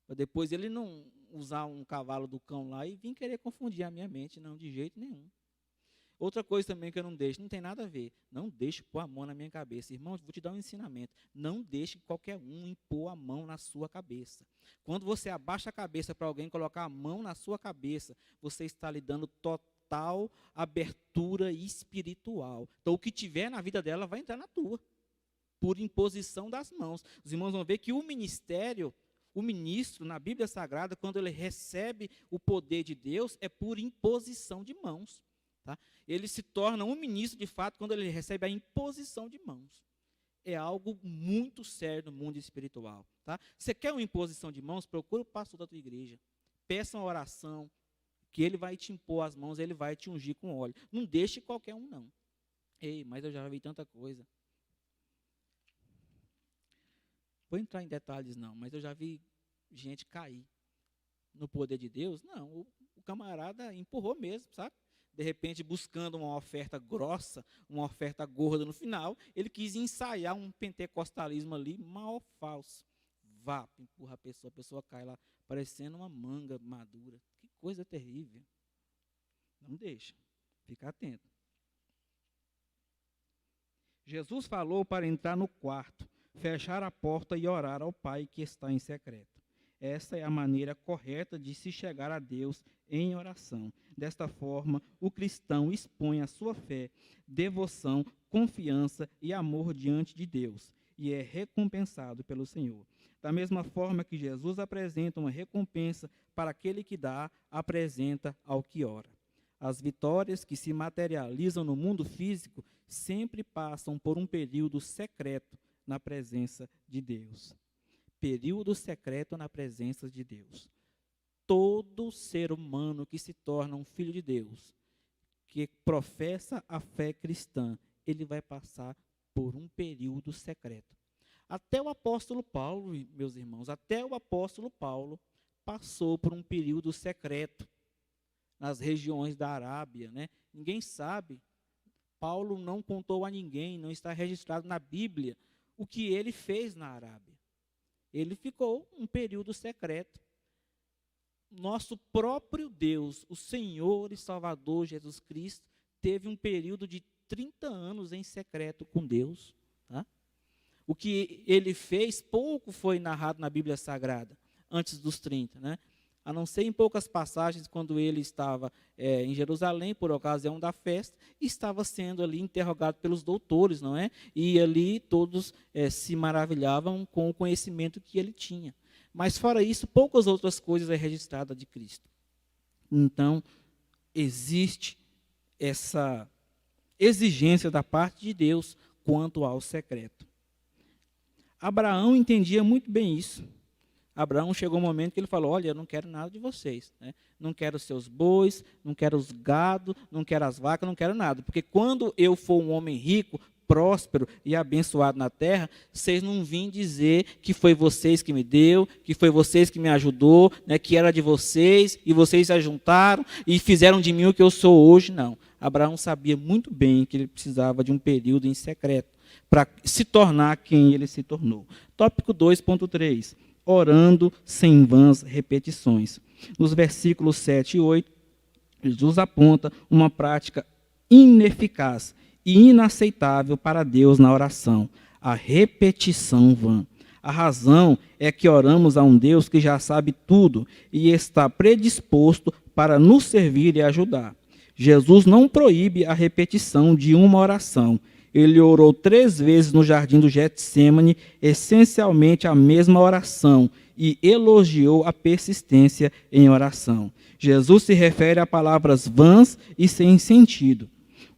Para depois ele não usar um cavalo do cão lá e vir querer confundir a minha mente, não, de jeito nenhum. Outra coisa também que eu não deixo, não tem nada a ver, não deixe pôr a mão na minha cabeça. Irmãos, vou te dar um ensinamento, não deixe qualquer um impor a mão na sua cabeça. Quando você abaixa a cabeça para alguém colocar a mão na sua cabeça, você está lhe dando total abertura espiritual. Então, o que tiver na vida dela vai entrar na tua, por imposição das mãos. Os irmãos vão ver que o ministério, o ministro, na Bíblia Sagrada, quando ele recebe o poder de Deus, é por imposição de mãos. Tá? Ele se torna um ministro, de fato, quando ele recebe a imposição de mãos. É algo muito sério no mundo espiritual. Tá? Você quer uma imposição de mãos? Procura o pastor da tua igreja. Peça uma oração, que ele vai te impor as mãos, ele vai te ungir com óleo. Não deixe qualquer um, não. Ei, mas eu já vi tanta coisa. Vou entrar em detalhes, não, mas eu já vi gente cair no poder de Deus. Não, o camarada empurrou mesmo, sabe? De repente, buscando uma oferta grossa, uma oferta gorda no final, ele quis ensaiar um pentecostalismo ali, mal falso. Vá, empurra a pessoa cai lá, parecendo uma manga madura. Que coisa terrível. Não deixa, fica atento. Jesus falou para entrar no quarto, fechar a porta e orar ao Pai que está em secreto. Essa é a maneira correta de se chegar a Deus em oração. Desta forma, o cristão expõe a sua fé, devoção, confiança e amor diante de Deus e é recompensado pelo Senhor. Da mesma forma que Jesus apresenta uma recompensa para aquele que dá, apresenta ao que ora. As vitórias que se materializam no mundo físico sempre passam por um período secreto na presença de Deus. Período secreto na presença de Deus. Todo ser humano que se torna um filho de Deus, que professa a fé cristã, ele vai passar por um período secreto. Até o apóstolo Paulo, meus irmãos, até o apóstolo Paulo passou por um período secreto nas regiões da Arábia, né? Ninguém sabe. Paulo não contou a ninguém, não está registrado na Bíblia o que ele fez na Arábia. Ele ficou um período secreto. Nosso próprio Deus, o Senhor e Salvador Jesus Cristo, teve um período de 30 anos em secreto com Deus. Tá? O que ele fez, pouco foi narrado na Bíblia Sagrada, antes dos 30, né? A não ser em poucas passagens, quando ele estava em Jerusalém, por ocasião da festa, e estava sendo ali interrogado pelos doutores, não é? E ali todos se maravilhavam com o conhecimento que ele tinha. Mas fora isso, poucas outras coisas é registrada de Cristo. Então, existe essa exigência da parte de Deus quanto ao secreto. Abraão entendia muito bem isso. Abraão chegou um momento que ele falou, olha, eu não quero nada de vocês. Né? Não quero os seus bois, não quero os gados, não quero as vacas, não quero nada. Porque quando eu for um homem rico, próspero e abençoado na terra, vocês não vêm dizer que foi vocês que me deu, que foi vocês que me ajudou, né, que era de vocês, e vocês se ajuntaram e fizeram de mim o que eu sou hoje. Não. Abraão sabia muito bem que ele precisava de um período em secreto para se tornar quem ele se tornou. Tópico 2.3. Orando sem vãs repetições. Nos versículos 7 e 8, Jesus aponta uma prática ineficaz e inaceitável para Deus na oração, a repetição vã. A razão é que oramos a um Deus que já sabe tudo e está predisposto para nos servir e ajudar. Jesus não proíbe a repetição de uma oração. Ele orou 3 vezes no jardim do Getsêmani, essencialmente a mesma oração, e elogiou a persistência em oração. Jesus se refere a palavras vãs e sem sentido.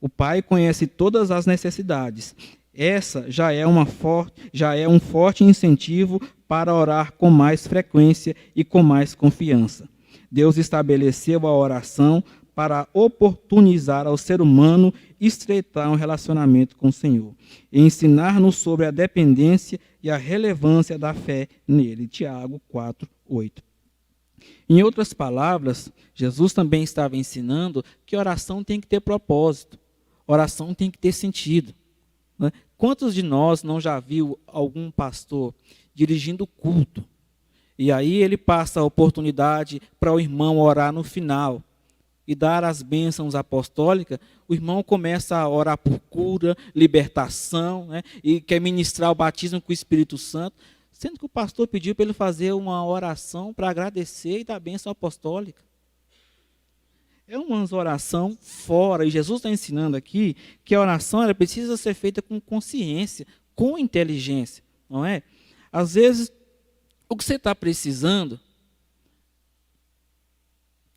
O Pai conhece todas as necessidades. Essa já é um forte incentivo para orar com mais frequência e com mais confiança. Deus estabeleceu a oração para oportunizar ao ser humano estreitar um relacionamento com o Senhor e ensinar-nos sobre a dependência e a relevância da fé nele. Tiago 4:8. Em outras palavras, Jesus também estava ensinando que oração tem que ter propósito, oração tem que ter sentido. Né? Quantos de nós não já viu algum pastor dirigindo culto, e aí ele passa a oportunidade para o irmão orar no final, e dar as bênçãos apostólicas, o irmão começa a orar por cura, libertação, né, e quer ministrar o batismo com o Espírito Santo, sendo que o pastor pediu para ele fazer uma oração para agradecer e dar bênção apostólica. É uma oração fora, e Jesus está ensinando aqui que a oração ela precisa ser feita com consciência, com inteligência, não é? Às vezes, o que você está precisando,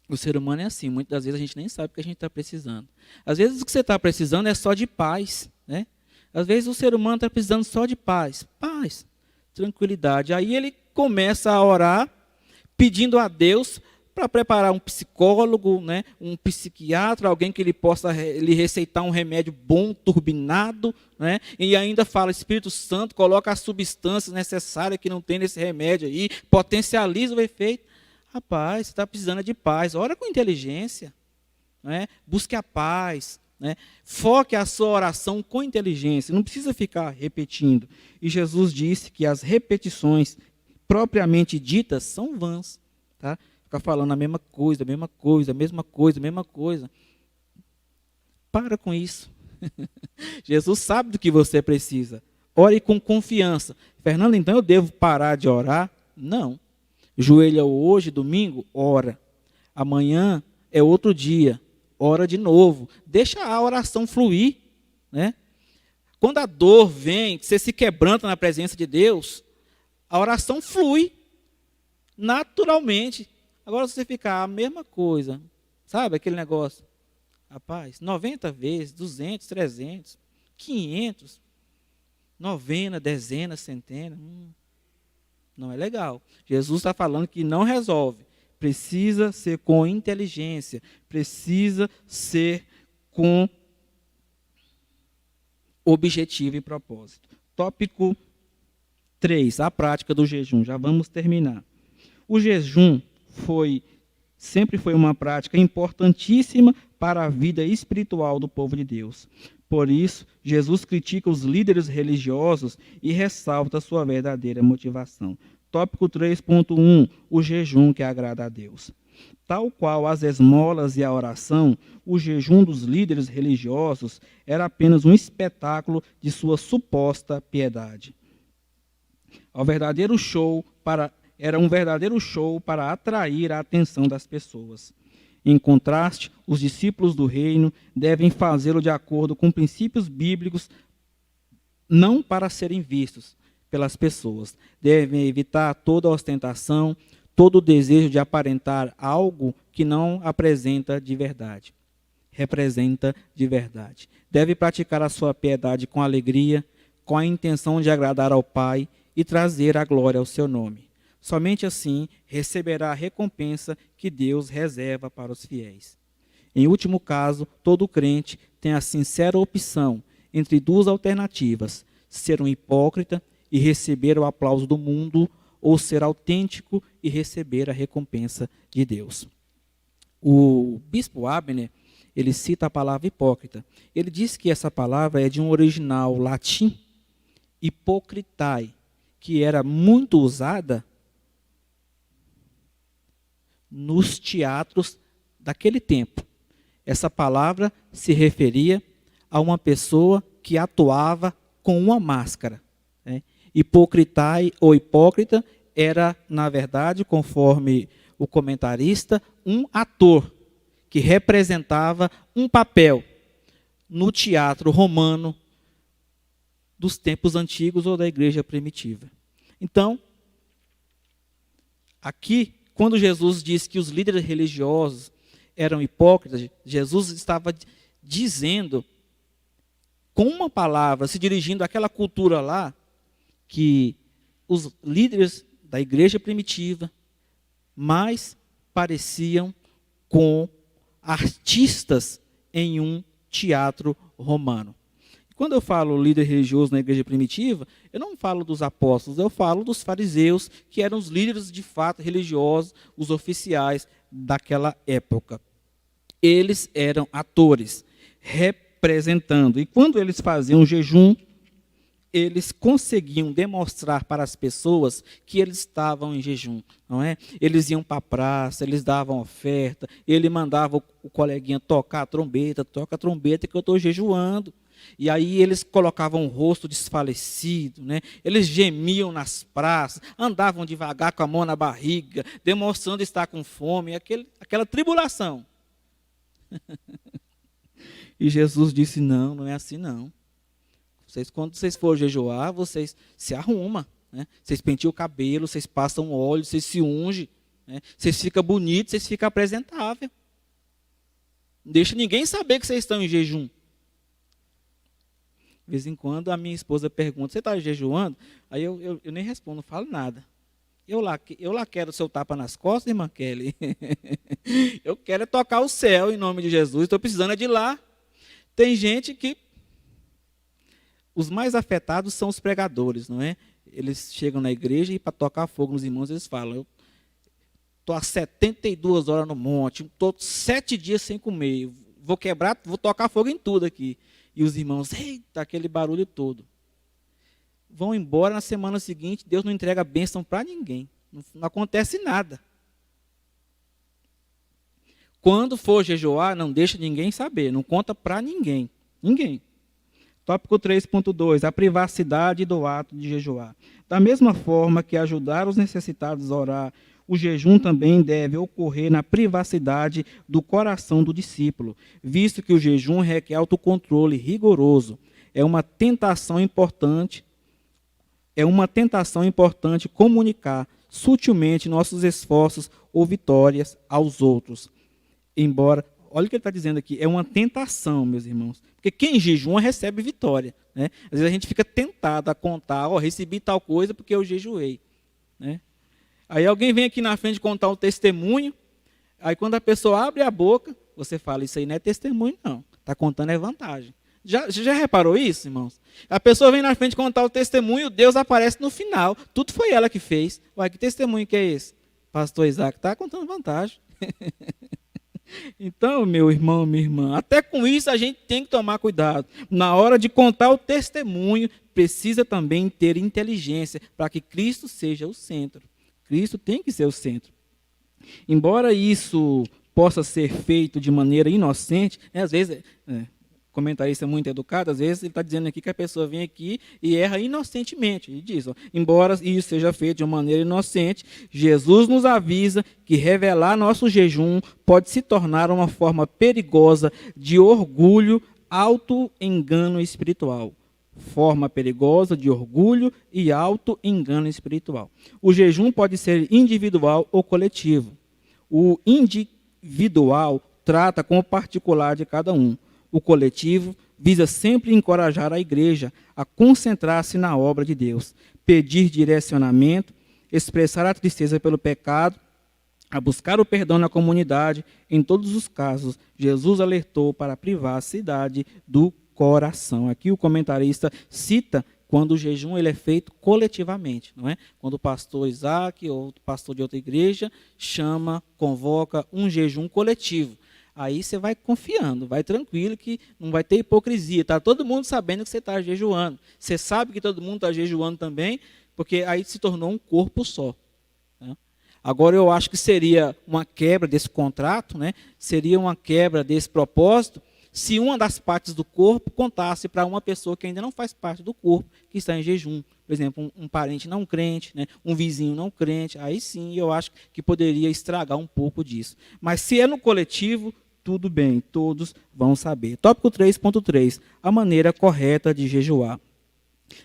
o ser humano é assim, muitas das vezes a gente nem sabe o que a gente está precisando. Às vezes o que você está precisando é só de paz, né? Às vezes o ser humano está precisando só de paz, tranquilidade. Aí ele começa a orar, pedindo a Deus para preparar um psicólogo, né, um psiquiatra, alguém que ele possa lhe receitar um remédio bom, turbinado, né, e ainda fala, Espírito Santo, coloca as substâncias necessárias que não tem nesse remédio aí, potencializa o efeito. Rapaz, você está precisando de paz, ora com inteligência, né? Busque a paz, né? Foque a sua oração com inteligência, não precisa ficar repetindo. E Jesus disse que as repetições propriamente ditas são vãs, tá? Ficar falando a mesma coisa, a mesma coisa, a mesma coisa, a mesma coisa. Para com isso. Jesus sabe do que você precisa. Ore com confiança. Fernando, então eu devo parar de orar? Não. Joelha hoje, domingo, ora. Amanhã é outro dia, ora de novo. Deixa a oração fluir, né? Quando a dor vem, você se quebranta na presença de Deus, a oração flui naturalmente. Agora, se você ficar a mesma coisa, sabe aquele negócio? Rapaz, 90 vezes, 200, 300, 500, novena, dezena, centena, não é legal. Jesus está falando que não resolve. Precisa ser com inteligência. Precisa ser com objetivo e propósito. Tópico 3. A prática do jejum. Já vamos terminar. O jejum sempre foi uma prática importantíssima para a vida espiritual do povo de Deus. Por isso, Jesus critica os líderes religiosos e ressalta sua verdadeira motivação. Tópico 3.1, o jejum que agrada a Deus. Tal qual as esmolas e a oração, o jejum dos líderes religiosos era apenas um espetáculo de sua suposta piedade. Era um verdadeiro show para atrair a atenção das pessoas. Em contraste, os discípulos do reino devem fazê-lo de acordo com princípios bíblicos, não para serem vistos pelas pessoas. Devem evitar toda ostentação, todo o desejo de aparentar algo que não representa de verdade. Deve praticar a sua piedade com alegria, com a intenção de agradar ao Pai e trazer a glória ao seu nome. Somente assim receberá a recompensa que Deus reserva para os fiéis. Em último caso, todo crente tem a sincera opção entre duas alternativas: ser um hipócrita e receber o aplauso do mundo, ou ser autêntico e receber a recompensa de Deus. O bispo Abner, ele cita a palavra hipócrita. Ele diz que essa palavra é de um original latim, hipocritai, que era muito usada nos teatros daquele tempo. Essa palavra se referia a uma pessoa que atuava com uma máscara. Né? Hipocritai ou hipócrita era, na verdade, conforme o comentarista, um ator que representava um papel no teatro romano dos tempos antigos ou da igreja primitiva. Então, aqui, quando Jesus diz que os líderes religiosos eram hipócritas, Jesus estava dizendo, com uma palavra, se dirigindo àquela cultura lá, que os líderes da igreja primitiva mais pareciam com artistas em um teatro romano. Quando eu falo líder religioso na igreja primitiva, eu não falo dos apóstolos, eu falo dos fariseus, que eram os líderes de fato religiosos, os oficiais daquela época. Eles eram atores, representando. E quando eles faziam jejum, eles conseguiam demonstrar para as pessoas que eles estavam em jejum, não é? Eles iam para a praça, eles davam oferta, ele mandava o coleguinha tocar a trombeta, toca a trombeta que eu estou jejuando. E aí eles colocavam o rosto desfalecido, né? Eles gemiam nas praças, andavam devagar com a mão na barriga, demonstrando estar com fome, aquela tribulação. E Jesus disse, não, não é assim não. Quando vocês forem jejuar, vocês se arrumam, né? Vocês penteiam o cabelo, vocês passam óleo, vocês se ungem, né? Vocês ficam bonitos, vocês ficam apresentáveis. Não deixa ninguém saber que vocês estão em jejum. De vez em quando a minha esposa pergunta, você está jejuando? Aí eu nem respondo, não falo nada. Eu lá quero o seu tapa nas costas, irmã Kelly. Eu quero tocar o céu em nome de Jesus, estou precisando de lá. Tem gente que... Os mais afetados são os pregadores, não é? Eles chegam na igreja e para tocar fogo nos irmãos, eles falam, eu estou há 72 horas no monte, estou 7 dias sem comer, vou quebrar, vou tocar fogo em tudo aqui. E os irmãos, eita, aquele barulho todo. Vão embora, na semana seguinte, Deus não entrega bênção para ninguém. Não acontece nada. Quando for jejuar, não deixa ninguém saber, não conta para ninguém. Ninguém. Tópico 3.2, a privacidade do ato de jejuar. Da mesma forma que ajudar os necessitados a orar, o jejum também deve ocorrer na privacidade do coração do discípulo, visto que o jejum requer autocontrole rigoroso. É uma tentação importante comunicar sutilmente nossos esforços ou vitórias aos outros. Embora, olha o que ele está dizendo aqui, é uma tentação, meus irmãos. Porque quem jejua recebe vitória. Né? Às vezes a gente fica tentado a contar, recebi tal coisa porque eu jejuei. Né? Aí alguém vem aqui na frente contar um testemunho, aí quando a pessoa abre a boca, você fala, isso aí não é testemunho não, está contando é vantagem. Já reparou isso, irmãos? A pessoa vem na frente contar o testemunho, Deus aparece no final, tudo foi ela que fez. Uai, que testemunho que é esse? Pastor Isaac está contando vantagem. Então, meu irmão, minha irmã, até com isso a gente tem que tomar cuidado. Na hora de contar o testemunho, precisa também ter inteligência para que Cristo seja o centro. Cristo tem que ser o centro. Embora isso possa ser feito de maneira inocente, às vezes, comentarista muito educado, às vezes ele está dizendo aqui que a pessoa vem aqui e erra inocentemente. Ele diz, embora isso seja feito de uma maneira inocente, Jesus nos avisa que revelar nosso jejum pode se tornar uma forma perigosa de orgulho, auto-engano espiritual. Forma perigosa de orgulho e auto-engano espiritual. O jejum pode ser individual ou coletivo. O individual trata com o particular de cada um. O coletivo visa sempre encorajar a igreja a concentrar-se na obra de Deus, pedir direcionamento, expressar a tristeza pelo pecado, a buscar o perdão na comunidade. Em todos os casos, Jesus alertou para a privacidade do coração. Aqui o comentarista cita quando o jejum ele é feito coletivamente, não é? Quando o pastor Isaac ou o pastor de outra igreja chama, convoca um jejum coletivo. Aí você vai confiando, vai tranquilo que não vai ter hipocrisia. Está todo mundo sabendo que você está jejuando. Você sabe que todo mundo está jejuando também, porque aí se tornou um corpo só. Né? Agora eu acho que seria uma quebra desse contrato, né? Seria uma quebra desse propósito, se uma das partes do corpo contasse para uma pessoa que ainda não faz parte do corpo, que está em jejum. Por exemplo, um parente não crente, né? Um vizinho não crente, aí sim eu acho que poderia estragar um pouco disso. Mas se é no coletivo, tudo bem, todos vão saber. Tópico 3.3, a maneira correta de jejuar.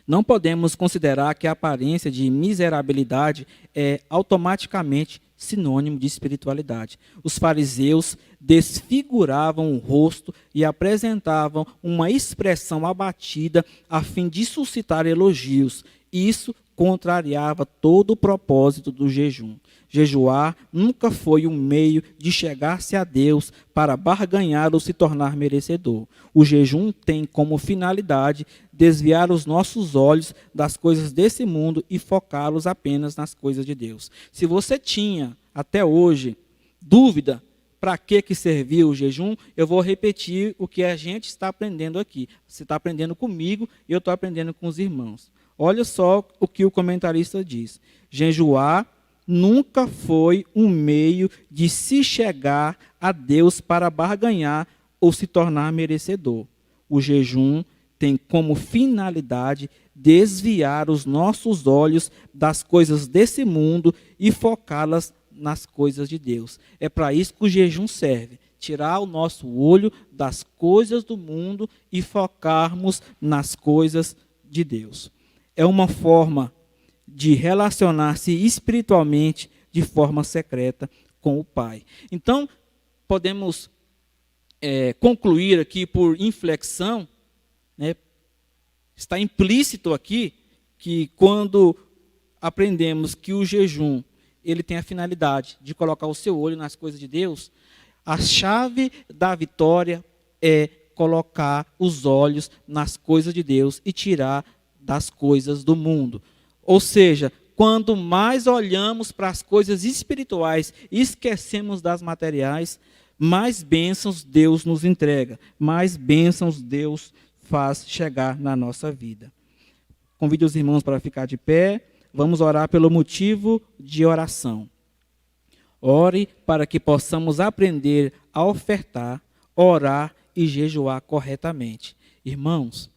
Não podemos considerar que a aparência de miserabilidade é automaticamente sinônimo de espiritualidade. Os fariseus desfiguravam o rosto e apresentavam uma expressão abatida a fim de suscitar elogios. Isso contrariava todo o propósito do jejum. Jejuar nunca foi um meio de chegar-se a Deus para barganhar ou se tornar merecedor. O jejum tem como finalidade desviar os nossos olhos das coisas desse mundo e focá-los apenas nas coisas de Deus. Se você tinha, até hoje, dúvida para que serviu o jejum, eu vou repetir o que a gente está aprendendo aqui. Você está aprendendo comigo e eu estou aprendendo com os irmãos. Olha só o que o comentarista diz. Jejuar nunca foi um meio de se chegar a Deus para barganhar ou se tornar merecedor. O jejum tem como finalidade desviar os nossos olhos das coisas desse mundo e focá-las nas coisas de Deus. É para isso que o jejum serve. Tirar o nosso olho das coisas do mundo e focarmos nas coisas de Deus. É uma forma de relacionar-se espiritualmente de forma secreta com o Pai. Então, podemos concluir aqui por inflexão, né, está implícito aqui que quando aprendemos que o jejum ele tem a finalidade de colocar o seu olho nas coisas de Deus, a chave da vitória é colocar os olhos nas coisas de Deus e tirar das coisas do mundo. Ou seja, quando mais olhamos para as coisas espirituais e esquecemos das materiais, mais bênçãos Deus nos entrega, mais bênçãos Deus faz chegar na nossa vida. Convido os irmãos para ficar de pé, vamos orar pelo motivo de oração. Ore para que possamos aprender a ofertar, orar e jejuar corretamente. Irmãos,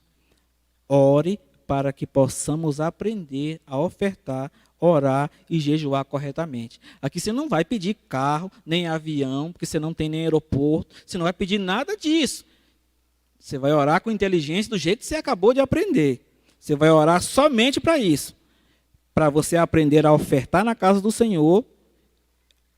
ore para que possamos aprender a ofertar, orar e jejuar corretamente. Aqui você não vai pedir carro, nem avião, porque você não tem nem aeroporto, você não vai pedir nada disso. Você vai orar com inteligência do jeito que você acabou de aprender. Você vai orar somente para isso. Para você aprender a ofertar na casa do Senhor,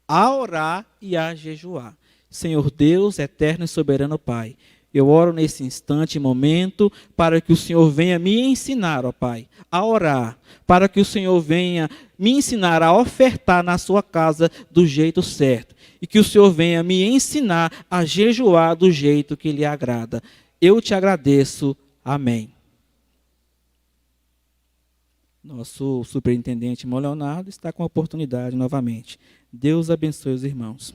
a orar e a jejuar. Senhor Deus, eterno e soberano Pai, eu oro nesse instante e momento para que o Senhor venha me ensinar, ó Pai, a orar, para que o Senhor venha me ensinar a ofertar na sua casa do jeito certo, e que o Senhor venha me ensinar a jejuar do jeito que lhe agrada. Eu te agradeço. Amém. Nosso superintendente, irmão Leonardo, está com a oportunidade novamente. Deus abençoe os irmãos.